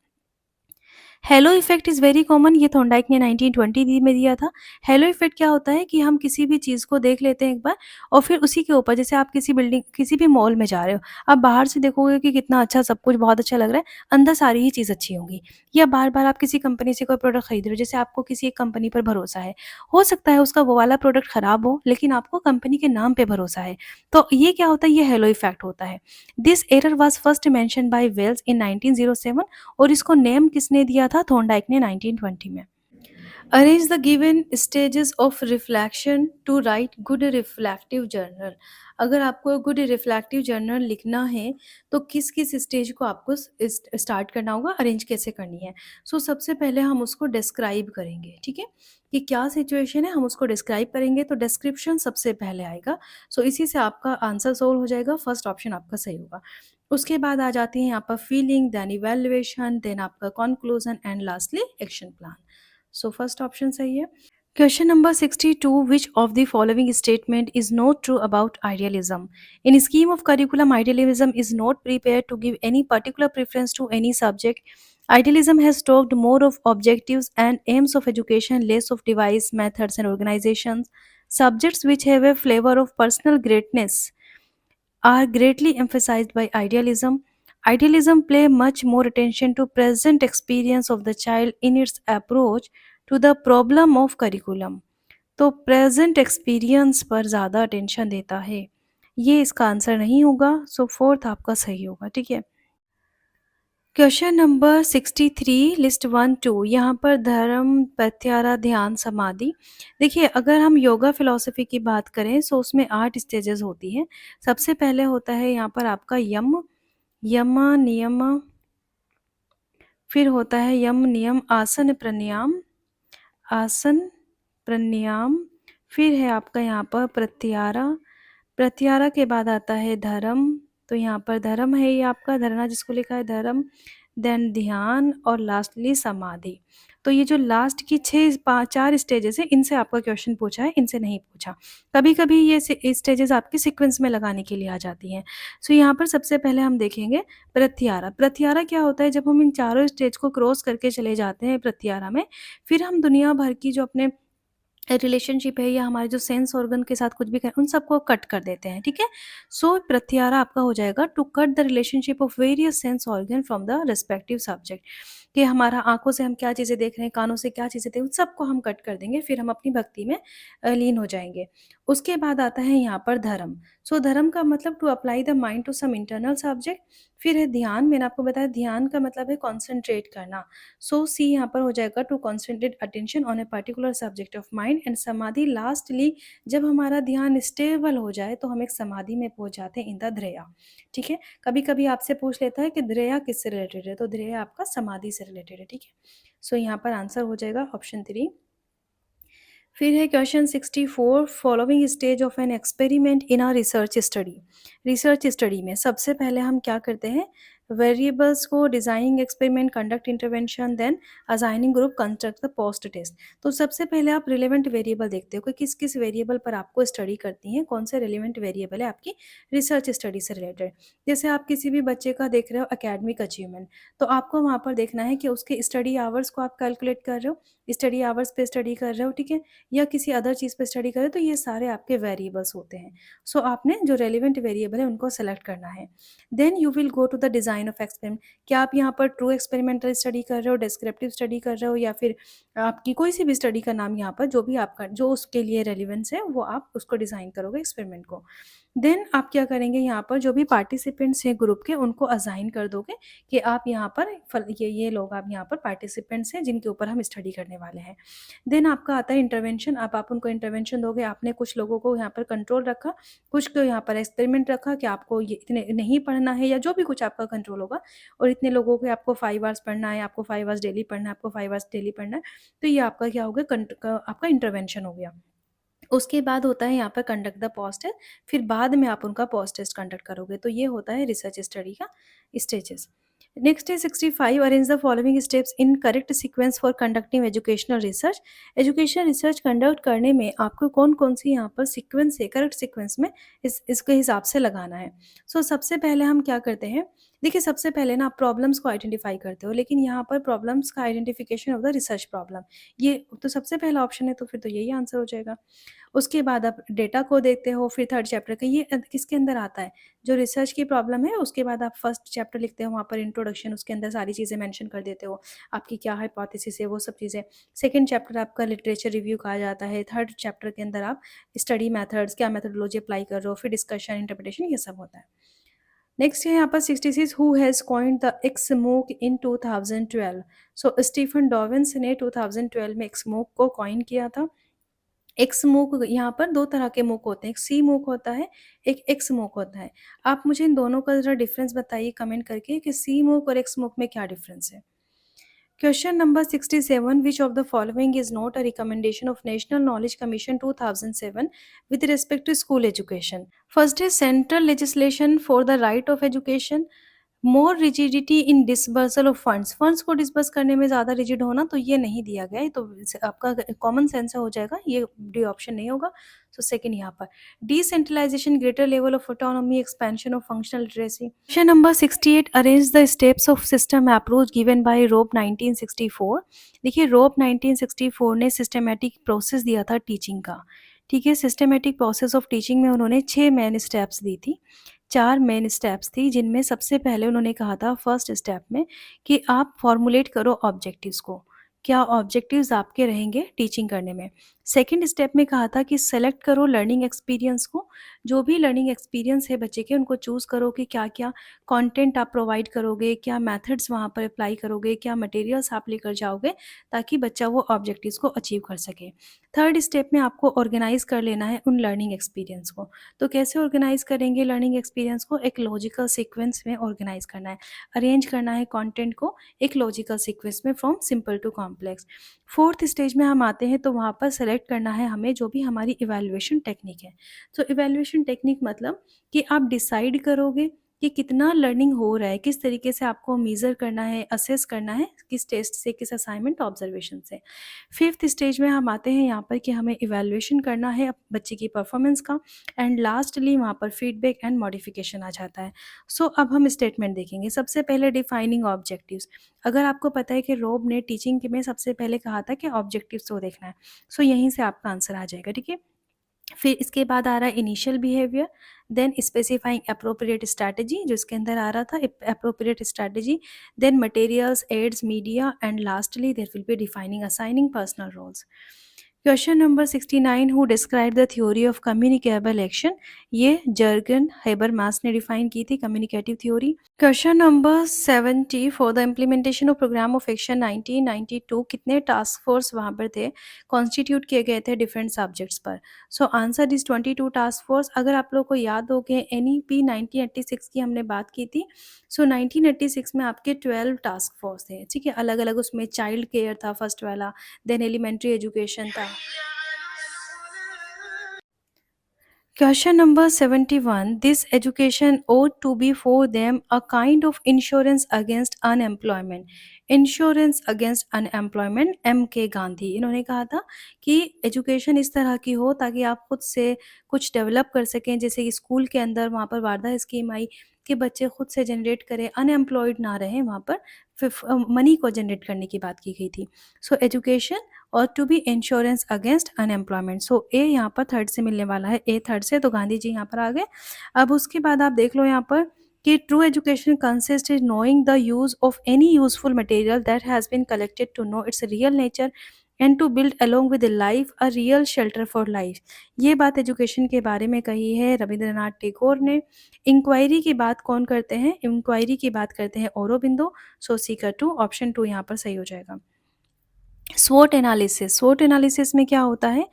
Hello effect is very common, ये थॉर्नडाइक ने 1920 में दिया था। हेलो इफेक्ट क्या होता है कि हम किसी भी चीज़ को देख लेते हैं एक बार, और फिर उसी के ऊपर, जैसे आप किसी बिल्डिंग, किसी भी मॉल में जा रहे हो, आप बाहर से देखोगे कि कितना अच्छा सब कुछ बहुत अच्छा लग रहा है, अंदर सारी ही चीज़ अच्छी होंगी। या बार बार आप किसी कंपनी से कोई प्रोडक्ट खरीद रहे हो, जैसे आपको किसी एक कंपनी पर भरोसा है, हो सकता है उसका वो वाला प्रोडक्ट खराब हो, लेकिन आपको कंपनी के नाम पे भरोसा है, तो ये क्या होता है, ये हेलो इफेक्ट होता है। This error was first mentioned by Wells in 1907, और इसको नेम किसने दिया था, थॉर्नडाइक ने 1920 में। Arrange the given stages of reflection to write good reflective journal. अगर आपको गुड रिफ्लेक्टिव जर्नल लिखना है तो किस किस स्टेज को आपको स्टार्ट करना होगा, अरेंज कैसे करनी है। सो सबसे पहले हम उसको डिस्क्राइब करेंगे, ठीक है, कि क्या सिचुएशन है, हम उसको डिस्क्राइब करेंगे, तो डिस्क्रिप्शन सबसे पहले आएगा। सो इसी से आपका आंसर सोल्व हो जाएगा, फर्स्ट ऑप्शन आपका सही होगा। उसके बाद आ जाती है यहाँ पर फीलिंग, देन इवेल्युएशन, देन आपका conclusion and lastly action plan. So first option सही है। Question number 62, which of the following statement is not true about idealism? In scheme of curriculum, idealism is not prepared to give any particular preference to any subject. Idealism has talked more of objectives and aims of education, less of device, methods, and organizations. Subjects which have a flavor of personal greatness are greatly emphasized by idealism. Idealism pay much more attention to present experience of the child in its approach to the problem of curriculum. तो present experience पर ज़्यादा attention देता है, ये इसका answer नहीं होगा। सो fourth आपका सही होगा, ठीक है। क्वेश्चन नंबर 63, लिस्ट 1 2, यहाँ पर धर्म, प्रत्यारा, ध्यान, समाधि। देखिए अगर हम योगा फिलॉसफी की बात करें सो उसमें 8 स्टेजेस होती हैं। सबसे पहले होता है यहाँ पर आपका यम, यम नियम, फिर होता है यम नियम आसन प्राणायाम, आसन प्राणायाम, फिर है आपका यहाँ पर प्रत्यारा, प्रत्यारा के बाद आता है धर्म, तो यहाँ पर धर्म है, ये आपका धरना जिसको लिखा है धर्म, देन ध्यान और लास्टली समाधि। तो ये जो लास्ट की 4 स्टेजेस है, इनसे आपका क्वेश्चन पूछा है, इनसे नहीं पूछा। कभी कभी ये स्टेजेस आपकी सीक्वेंस में लगाने के लिए आ जाती हैं। सो यहाँ पर सबसे पहले हम देखेंगे प्रत्यारा। प्रत्यारा क्या होता है, जब हम इन चारों स्टेज को क्रॉस करके चले जाते हैं प्रत्यारा में, फिर हम दुनिया भर की जो अपने रिलेशनशिप है या हमारे जो सेंस ऑर्गन के साथ कुछ भी करें, उन सबको कट कर देते हैं, ठीक है। सो प्रत्यारा आपका हो जाएगा to cut the relationship of various sense organ from the respective subject. कि हमारा आँखों से हम क्या चीज़ें देख रहे हैं, कानों से क्या चीज़ें देख रहे हैं, सबको हम कट कर देंगे, फिर हम अपनी भक्ति में लीन हो जाएँगे। उसके बाद आता है यहाँ पर धर्म। सो धर्म का मतलब to apply the mind to some internal subject. फिर है ध्यान, मैंने आपको बताया ध्यान का मतलब है कॉन्संट्रेट करना। सो सी यहाँ पर हो जाएगा to concentrate attention on a particular subject of mind. And समाधि लास्टली, जब हमारा ध्यान स्टेबल हो जाए तो हम एक समाधि में पहुँच जाते हैं इन द ध्रेया। ठीक है? कभी-कभी आपसे पूछ लेता है कि ध्रेया किससे रिलेटेड है? तो ध्रेया आपका समाधि से रिलेटेड है, ठीक है? सो यहाँ पर आंसर हो जाएगा ऑप्शन 3। फिर है question 64, following stage of an experiment in a research study. Research study में सबसे पहले हम क्या करते हैं, वेरिएबल्स को designing experiment, conduct intervention, then assigning group, construct the post test. तो सबसे पहले आप रिलेवेंट वेरिएबल देखते हो कि किस किस वेरिएबल पर आपको स्टडी करती हैं, कौन से रिलेवेंट वेरिएबल है आपकी रिसर्च स्टडी से रिलेटेड। जैसे आप किसी भी बच्चे का देख रहे हो एकेडमिक अचीवमेंट, तो आपको वहाँ पर देखना है कि उसके स्टडी आवर्स को आप कैलकुलेट कर रहे हो, स्टडी आवर्स पे स्टडी कर रहे हो, ठीक है, या किसी अदर चीज़ पे स्टडी करें, तो ये सारे आपके वेरिएबल्स होते हैं। सो आपने जो रेलेवेंट वेरिएबल है उनको सेलेक्ट करना है। Then you will go to the design of experiment. क्या आप यहाँ पर ट्रू एक्सपेरिमेंटल स्टडी कर रहे हो, डिस्क्रिप्टिव स्टडी कर रहे हो, या फिर आपकी कोई सी भी स्टडी का नाम यहाँ पर जो भी आपका जो उसके लिए रेलिवेंस है वो आप उसको डिज़ाइन करोगे एक्सपेरिमेंट को। देन आप क्या करेंगे, यहाँ पर जो भी पार्टिसिपेंट्स हैं ग्रुप के उनको असाइन कर दोगे कि आप यहाँ पर ये लोग आप यहाँ पर पार्टिसिपेंट्स हैं जिनके ऊपर हम स्टडी करने वाले हैं। देन आपका आता है इंटरवेंशन। अब आप उनको इंटरवेंशन दोगे। आपने कुछ लोगों को यहाँ पर कंट्रोल रखा, कुछ को यहाँ पर एक्सपेरिमेंट रखा कि आपको ये इतने नहीं पढ़ना है, या जो भी कुछ आपका कंट्रोल होगा, और इतने लोगों को आपको 5 आवर्स पढ़ना है, आपको 5 आवर्स डेली पढ़ना है, आपको 5 आवर्स डेली पढ़ना है। तो ये आपका क्या हो गया, आपका इंटरवेंशन हो गया। उसके बाद होता है यहाँ पर कंडक्ट द पोस्ट टेस्ट। फिर बाद में आप उनका पोस्ट टेस्ट कंडक्ट करोगे। तो ये होता है रिसर्च स्टडी का स्टेजेस। नेक्स्ट है 65, arrange the following steps in correct sequence for conducting educational research. Education research conduct करने में आपको कौन कौन सी यहाँ पर सीक्वेंस है, करेक्ट सीक्वेंस में इसके हिसाब से लगाना है। सो सबसे पहले हम क्या करते हैं, देखिए सबसे पहले ना आप प्रॉब्लम्स को आइडेंटिफाई करते हो, लेकिन यहाँ पर प्रॉब्लम्स का identification of the research problem, ये तो सबसे पहला ऑप्शन है, तो फिर तो यही आंसर हो जाएगा। उसके बाद आप डेटा को देखते हो, फिर थर्ड चैप्टर का ये किसके अंदर आता है, जो रिसर्च की प्रॉब्लम है। उसके बाद आप फर्स्ट चैप्टर लिखते हो, वहाँ पर इंट्रोडक्शन, उसके अंदर सारी चीज़ें मेंशन कर देते हो, आपकी क्या हाइपोथेसिस है, वो सब चीज़ें। सेकंड चैप्टर आपका लिटरेचर रिव्यू कहा जाता है। थर्ड चैप्टर के अंदर आप स्टडी मेथड्स, क्या मेथोडोलॉजी अप्लाई कर रहे हो, फिर डिस्कशन, इंटरप्रिटेशन, ये सब होता है। नेक्स्ट है यहाँ पर 66, हु हैज़ कॉइन्ड द एक्समोक इन 2012। सो स्टीफन डॉविंस ने 2012 में एक्समोक को कॉइन किया था। एक्स मूक, यहाँ पर 2 तरह के मूक होते हैं, एक सी मूक होता है, एक एक्स मूक होता है। आप मुझे इन दोनों का ज़रा डिफ़रेंस बताइए कमेंट करके कि सी मूक और एक्स मूक में क्या डिफ़रेंस है? Question number 67, which of the following is not a recommendation of national knowledge commission 2007 with respect to school education? First है central legislation for the right of education, more rigidity in disbursal of funds, funds को disburse करने में ज़्यादा rigid होना, तो ये नहीं दिया गया है, तो आपका कॉमन सेंस से हो जाएगा, ये डी ऑप्शन नहीं होगा। सो सेकंड यहाँ पर decentralisation, greater level of autonomy, expansion of functional literacy. Question number 68, arrange the steps of system approach given by Rope 1964। देखिए रोप 1964 ने सिस्टमेटिक प्रोसेस दिया था टीचिंग का, ठीक है। सिस्टमेटिक प्रोसेस ऑफ टीचिंग में उन्होंने 6 मेन स्टेप्स दी थी, 4 मेन स्टेप्स थी, जिनमें सबसे पहले उन्होंने कहा था फर्स्ट स्टेप में कि आप फॉर्मुलेट करो ऑब्जेक्टिव्स को, क्या ऑब्जेक्टिव्स आपके रहेंगे टीचिंग करने में। सेकंड स्टेप में कहा था कि सेलेक्ट करो लर्निंग एक्सपीरियंस को, जो भी लर्निंग एक्सपीरियंस है बच्चे के उनको चूज़ करो कि क्या-क्या कंटेंट आप प्रोवाइड करोगे, क्या मेथड्स वहाँ पर अप्लाई करोगे, क्या मटेरियल्स आप लेकर जाओगे ताकि बच्चा वो ऑब्जेक्टिव्स को अचीव कर सके। थर्ड स्टेप में आपको ऑर्गेनाइज़ कर लेना है उन लर्निंग एक्सपीरियंस को। तो कैसे ऑर्गेनाइज़ करेंगे लर्निंग एक्सपीरियंस को, एक लॉजिकल सीक्वेंस में ऑर्गेनाइज़ करना है, अरेंज करना है कंटेंट को एक लॉजिकल सीक्वेंस में from simple to complex. Fourth stage में हम आते हैं, तो वहाँ पर सेलेक्ट करना है हमें जो भी हमारी इवैल्यूएशन टेक्निक है। तो इवैल्यूएशन टेक्निक मतलब कि आप डिसाइड करोगे कि कितना लर्निंग हो रहा है, किस तरीके से आपको मेज़र करना है, असेस करना है, किस टेस्ट से, किस असाइनमेंट, ऑब्जर्वेशन से। फिफ्थ स्टेज में हम आते हैं यहाँ पर कि हमें इवैल्यूएशन करना है बच्चे की परफॉर्मेंस का, एंड लास्टली वहाँ पर फीडबैक एंड मॉडिफिकेशन आ जाता है। सो अब हम स्टेटमेंट देखेंगे। सबसे पहले डिफाइनिंग ऑब्जेक्टिव्स। अगर आपको पता है कि रोब ने टीचिंग के में सबसे पहले कहा था कि ऑब्जेक्टिव्स को देखना है, सो यहीं से आपका आंसर आ जाएगा, ठीक है। फिर इसके बाद आ रहा है initial behaviour, then specifying appropriate strategy जो इसके अंदर आ रहा था appropriate strategy, then materials, aids, media and lastly there will be defining assigning personal roles. Question number 69, who describe the theory of communicable action. ये जर्गन हेबरमास ने define की थी communicative theory. Question number 70, for the implementation of programme of action 1992 कितने task force वहाँ पर थे, constitute किए गए थे डिफरेंट सब्जेक्ट्स पर। So answer is 22 task force. अगर आप लोग को याद हो गए NEP 1986 की हमने बात की थी। सो 1986 में आपके 12 टास्क फोर्स थे, ठीक है, अलग अलग। उसमें चाइल्ड केयर था फर्स्ट वाला, देन एलिमेंट्री एजुकेशन था। Question number 71. This education ought to be for them a kind of insurance against unemployment. Insurance against unemployment, MK Gandhi. इन्होंने कहा था कि एजुकेशन इस तरह की हो ताकि आप खुद से कुछ डेवलप कर सकें, जैसे कि स्कूल के अंदर वहाँ पर वारदा स्कीम आई कि बच्चे खुद से जनरेट करें, अनएम्प्लॉयड ना रहें वहाँ पर, फिर मनी को जनरेट करने की बात की गई थी। सो एजुकेशन और to be insurance against unemployment. So A यहाँ पर थर्ड से मिलने वाला है, ए थर्ड से, तो गांधी जी यहाँ पर आ गए। अब उसके बाद आप देख लो यहाँ पर कि true education consist is knowing the use of any useful material that has been collected to know its real nature and to build along with life a real shelter for life. ये बात education के बारे में कही है रविंद्रनाथ टैगोर ने। Inquiry की बात कौन करते हैं, इंक्वायरी की बात करते हैं औरोबिंदो। सो सीकर टू, ऑप्शन टू यहाँ पर सही हो जाएगा। स्वोट एनालिसिस, स्वोट एनालिसिस में क्या होता है,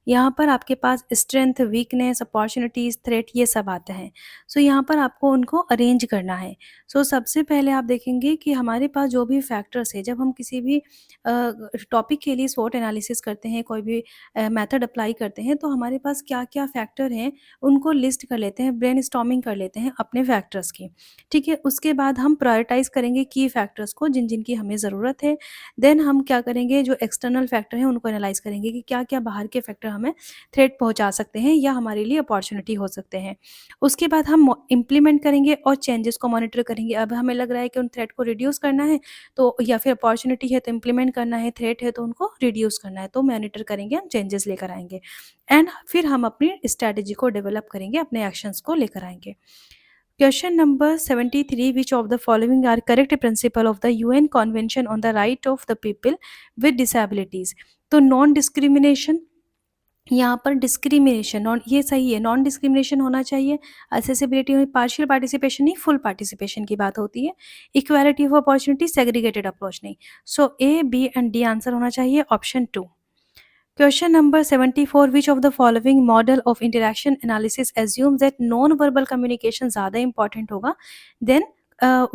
यहाँ पर आपके पास स्ट्रेंथ, वीकनेस, अपॉर्चुनिटीज, थ्रेट, ये सब आते हैं। सो यहाँ पर आपको उनको अरेंज करना है। सो सबसे पहले आप देखेंगे कि हमारे पास जो भी फैक्टर्स है, जब हम किसी भी टॉपिक के लिए स्वोट एनालिसिस करते हैं, कोई भी मेथड अप्लाई करते हैं, तो हमारे पास क्या क्या फैक्टर हैं उनको लिस्ट कर लेते हैं, ब्रेन कर लेते हैं अपने फैक्टर्स की, ठीक है। उसके बाद हम प्रायोरिटाइज करेंगे की फैक्टर्स को जिन जिनकी हमें ज़रूरत है। देन हम क्या करेंगे, जो एक्सटर्नल फैक्टर हैं उनको एनालाइज करेंगे कि क्या क्या बाहर के फैक्टर हमें थ्रेट पहुंचा सकते हैं या हमारे लिए अपॉर्चुनिटी हो सकते हैं। उसके बाद हम इम्प्लीमेंट करेंगे और चेंजेस को मॉनिटर करेंगे। अब हमें लग रहा है कि उन थ्रेट को रिड्यूस करना है, तो या फिर अपॉर्चुनिटी है तो इम्प्लीमेंट करना है, थ्रेट है तो उनको रिड्यूस करना है, तो मॉनिटर करेंगे, हम चेंजेस लेकर आएंगे एंड फिर हम अपनी स्ट्रैटेजी को डेवलप करेंगे, अपने एक्शंस को लेकर आएंगे। Question number 73, which of the following are correct principle of the UN Convention on the Right of the People with Disabilities? तो नॉन डिस्क्रिमिनेशन, यहाँ पर डिस्क्रिमिनेशन नॉन, ये सही है, नॉन डिस्क्रिमिनेशन होना चाहिए। असेसिबिलिटी में पार्शियल पार्टिसिपेशन नहीं, फुल पार्टिसिपेशन की बात होती है। Equality of opportunity, segregated approach नहीं। So A, B and D answer होना चाहिए option two. Question number 74, which of the following model of interaction analysis assume that non verbal communication ज़्यादा important होगा then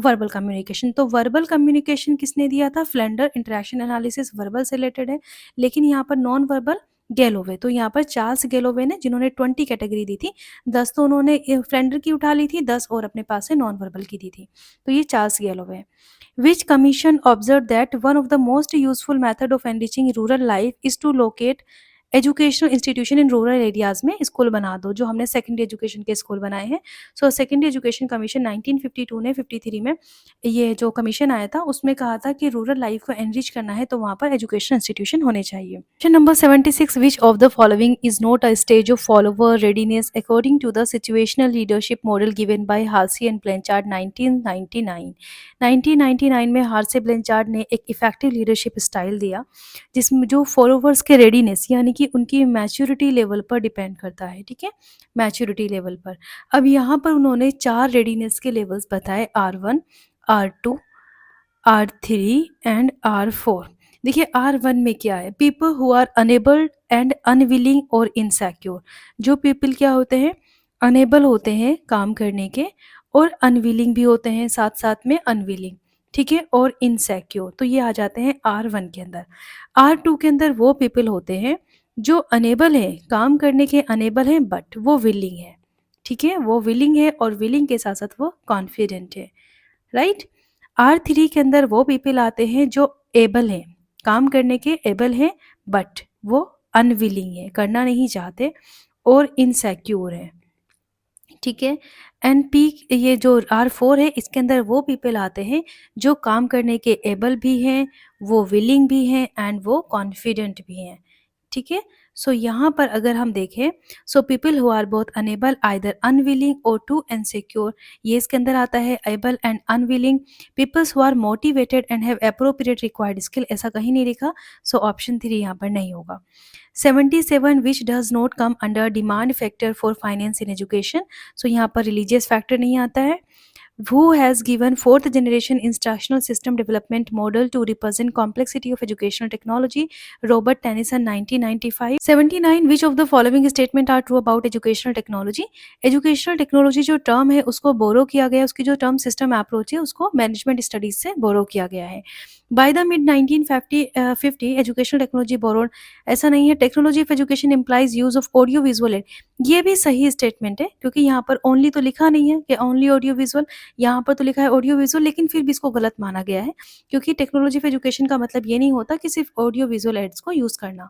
verbal communication. तो verbal communication किसने दिया था, Flanders. Interaction analysis verbal से related है, लेकिन यहाँ पर नॉन वर्बल गैलोवे। तो यहाँ पर चार्ल्स गैलोवे ने, जिन्होंने 20 कैटेगरी दी थी, 10 तो उन्होंने फ्लेंडर की उठा ली थी, 10 और अपने पास से नॉन वर्बल की दी थी, तो ये चार्ल्स गैलोवे है। Which commission observed that one of the most useful method of enriching rural life is to locate educational institution in rural areas में स्कूल बना दो, जो हमने सेकेंडरी एजुकेशन के स्कूल बनाए हैं। सो सेकेंडरी एजुकेशन कमीशन 1952 ने 53 में ये जो कमीशन आया था उसमें कहा था कि रूरल लाइफ को एनरिच करना है तो वहाँ पर एजुकेशन इंस्टीट्यूशन होने चाहिए। Question number 76, which of the following is not a stage of follower readiness according to the situational leadership model given by Hersey and Blanchard 1999। 1999 में हार्सी ब्लैंचार्ड ने एक इफेक्टिव लीडरशिप स्टाइल दिया जिसमें जो फॉलोवर्स के रेडीनेस यानी कि उनकी मैच्योरिटी लेवल पर डिपेंड करता है, ठीक है, मैच्योरिटी लेवल पर। अब यहाँ पर उन्होंने 4 रेडीनेस के लेवल्स बताए, R1, R2, R3 and R4। देखिए R1 में क्या है, people who are unabled and unwilling और इनसेक्योर। जो पीपल क्या होते हैं, अनेबल होते हैं काम करने के और अनविलिंग भी होते हैं, साथ साथ में अनविलिंग, ठीक है, और इनसेक्योर, तो ये आ जाते हैं R1 के अंदर। R2 के अंदर वो पीपल होते हैं जो अनेबल हैं, काम करने के अनेबल हैं, बट वो विलिंग है, ठीक है, वो विलिंग है और विलिंग के साथ साथ वो कॉन्फिडेंट है, राइट। R3 के अंदर वो पीपल आते हैं जो एबल हैं, काम करने के एबल हैं, बट वो अनविलिंग है, करना नहीं चाहते और इनसेक्योर है, ठीक है। एंड पी, ये जो R4 है, इसके अंदर वो पीपल आते हैं जो काम करने के एबल भी हैं, वो विलिंग भी हैं एंड वो कॉन्फिडेंट भी हैं, ठीक है। सो यहाँ पर अगर हम देखें, so people who are both unable, either unwilling और टू इनसिक्योर, ये इसके अंदर आता है। Able and unwilling, peoples who are motivated and have appropriate required skill, ऐसा कहीं नहीं लिखा, सो ऑप्शन 3 यहाँ पर नहीं होगा। 77 which does not come under demand factor for finance in education, so यहाँ पर रिलीजियस फैक्टर नहीं आता है। Who has given fourth generation instructional system development model to represent complexity of educational technology? Robert Tennyson 1995। 79 which of the following statement are true about educational technology? educational technology जो term है उसको बोरो किया गया है, उसकी जो टर्म सिस्टम अप्रोच है उसको मैनेजमेंट स्टडीज से बोरो किया गया है। By the mid 1950 educational technology borrowed, ऐसा नहीं है। Technology of education implies use of audio visual add, ये भी सही स्टेटमेंट है क्योंकि यहाँ पर ओनली तो लिखा नहीं है कि ओनली ऑडियो विजुअल, यहाँ पर तो लिखा है ऑडियो विजुअल, लेकिन फिर भी इसको गलत माना गया है क्योंकि टेक्नोलॉजी ऑफ एजुकेशन का मतलब ये नहीं होता कि सिर्फ ऑडियो विजुअल एड्स को यूज़ करना।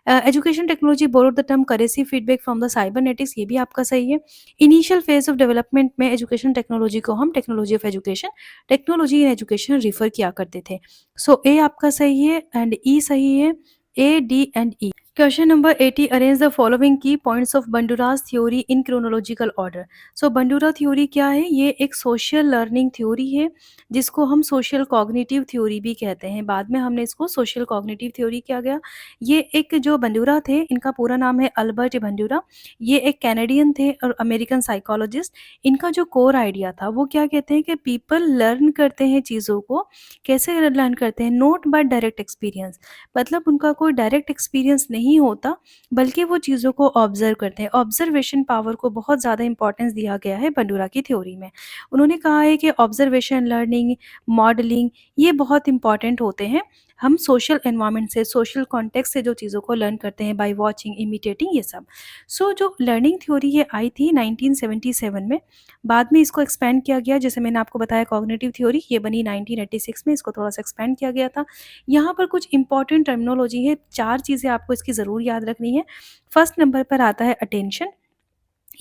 Education technology borrowed the term करेसी फीडबैक फ्रॉम द साइबरनेटिक्स, ये भी आपका सही है। इनिशियल फेज ऑफ डेवलपमेंट में एजुकेशन टेक्नोलॉजी को हम technology of education, technology in education refer किया करते थे। सो ए आपका सही है एंड ई सही है, A D and E. Question number 80, arrange the following key points of Bandura's theory in chronological order. So Bandura theory क्या है? ये एक सोशल लर्निंग थ्योरी है जिसको हम सोशल कॉग्निटिव थ्योरी भी कहते हैं। बाद में हमने इसको सोशल कॉग्निटिव थ्योरी किया गया। ये एक जो बंडूरा थे, इनका पूरा नाम है अल्बर्ट बंडूरा। ये एक कैनेडियन थे और अमेरिकन साइकोलॉजिस्ट। इनका जो कोर आइडिया था वो क्या कहते हैं कि पीपल लर्न करते हैं चीज़ों को, कैसे लर्न करते हैं? नोट बाय डायरेक्ट एक्सपीरियंस, मतलब उनका कोई डायरेक्ट एक्सपीरियंस नहीं होता बल्कि वो चीज़ों को ऑब्जर्व करते हैं। ऑब्जर्वेशन पावर को बहुत ज़्यादा इंपॉर्टेंस दिया गया है बंडूरा की थ्योरी में। उन्होंने कहा है कि ऑब्जर्वेशन, लर्निंग, मॉडलिंग ये बहुत इंपॉर्टेंट होते हैं। हम सोशल एनवायरनमेंट से, सोशल कॉन्टेक्स्ट से जो चीज़ों को लर्न करते हैं बाय वाचिंग, इमिटेटिंग, ये सब। सो जो लर्निंग थ्योरी ये आई थी 1977 में। बाद में इसको एक्सपेंड किया गया, जैसे मैंने आपको बताया कॉग्निटिव थ्योरी ये बनी 1986 में, इसको थोड़ा सा एक्सपेंड किया गया था। यहाँ पर कुछ इंपॉर्टेंट टर्मिनोलॉजी है, 4 चीज़ें आपको इसकी ज़रूर याद रखनी है। फर्स्ट नंबर पर आता है अटेंशन।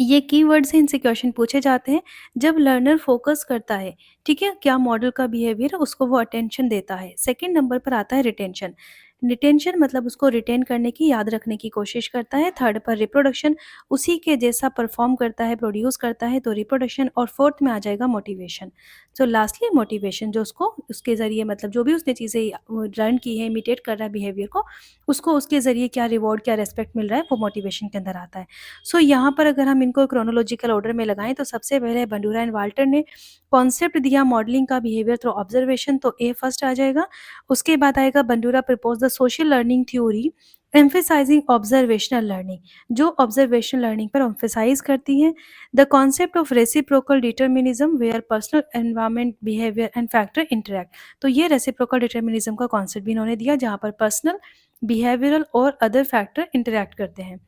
ये कीवर्ड से इनसे क्वेश्चन पूछे जाते हैं। जब लर्नर फोकस करता है, ठीक है, क्या मॉडल का बिहेवियर है उसको वो अटेंशन देता है। सेकंड नंबर पर आता है रिटेंशन। रिटेंशन मतलब उसको रिटेन करने की, याद रखने की कोशिश करता है। थर्ड पर रिप्रोडक्शन, उसी के जैसा परफॉर्म करता है, प्रोड्यूस करता है, तो रिप्रोडक्शन। और फोर्थ में आ जाएगा मोटिवेशन। तो लास्टली मोटिवेशन, जो उसको उसके ज़रिए मतलब जो भी उसने चीज़ें लर्न की है, इमिटेट कर रहा है बिहेवियर को, उसको उसके ज़रिए क्या रिवॉर्ड, क्या रिस्पेक्ट मिल रहा है, वो मोटिवेशन के अंदर आता है। सो यहाँ पर अगर हम इनको क्रोनोलॉजिकल ऑर्डर में लगाएं तो सबसे पहले बंडूरा एंड वाल्टर ने कॉन्सेप्ट दिया मॉडलिंग का बिहेवियर थ्रू ऑब्जर्वेशन, तो ए फर्स्ट आ जाएगा। उसके बाद आएगा Bandura propose the social learning theory emphasising observational learning, जो ऑब्जर्वेशनल लर्निंग पर एम्फेसाइज करती है। The concept of reciprocal determinism where personal environment, behaviour and factor interact, तो ये रेसिप्रोकल डिटर्मिनिज्म का कॉन्सेप्ट भी इन्होंने दिया जहाँ पर पर्सनल, बिहेवियरल और अदर फैक्टर इंटरैक्ट करते हैं।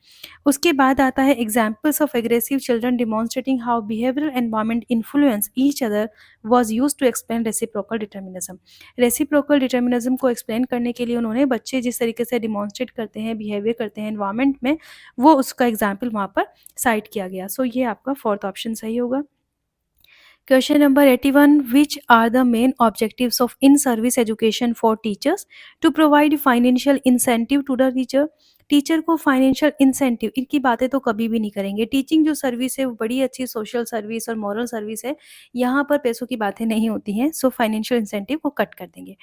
उसके बाद आता है examples of aggressive children demonstrating how behavioural environment influence each other was used to explain reciprocal determinism. Reciprocal determinism को एक्सप्लेन करने के लिए उन्होंने बच्चे जिस तरीके से डिमॉन्स्ट्रेट करते हैं, बिहेवियर करते हैं एनवायरमेंट में, वो उसका एग्जाम्पल वहाँ पर साइट किया गया। सो ये आपका फोर्थ ऑप्शन सही होगा। Question number 81, which are the main objectives of in-service education for teachers? To provide financial incentive to the teacher. Teacher को फाइनेंशियल इंसेंटिव, इनकी बातें तो कभी भी नहीं करेंगे। टीचिंग जो सर्विस है वो बड़ी अच्छी सोशल सर्विस और मॉरल सर्विस है, यहाँ पर पैसों की बातें नहीं होती हैं। सो फाइनेंशियल इंसेंटिव को कट कर देंगे।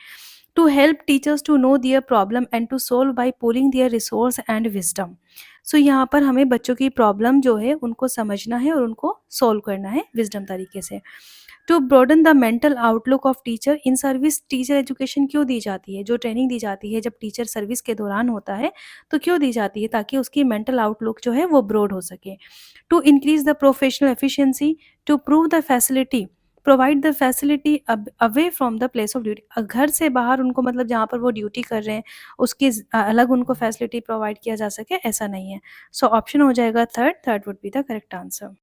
To help teachers to know their problem and to solve by pooling their resource and wisdom. So यहाँ पर हमें बच्चों की प्रॉब्लम जो है उनको समझना है और उनको सोल्व करना है विजडम तरीके से। To broaden the mental outlook of teacher in service, teacher education क्यों दी जाती है? जो ट्रेनिंग दी जाती है जब टीचर सर्विस के दौरान होता है तो क्यों दी जाती है? ताकि उसकी मेंटल आउटलुक जो है वो ब्रॉड हो सके। To increase the professional efficiency, to prove the facility, provide the facility away from the place of duty, घर से बाहर उनको मतलब जहाँ पर वो ड्यूटी कर रहे हैं उसकी अलग उनको फैसिलिटी प्रोवाइड किया जा सके, ऐसा नहीं है। सो ऑप्शन हो जाएगा third, third would be the correct answer.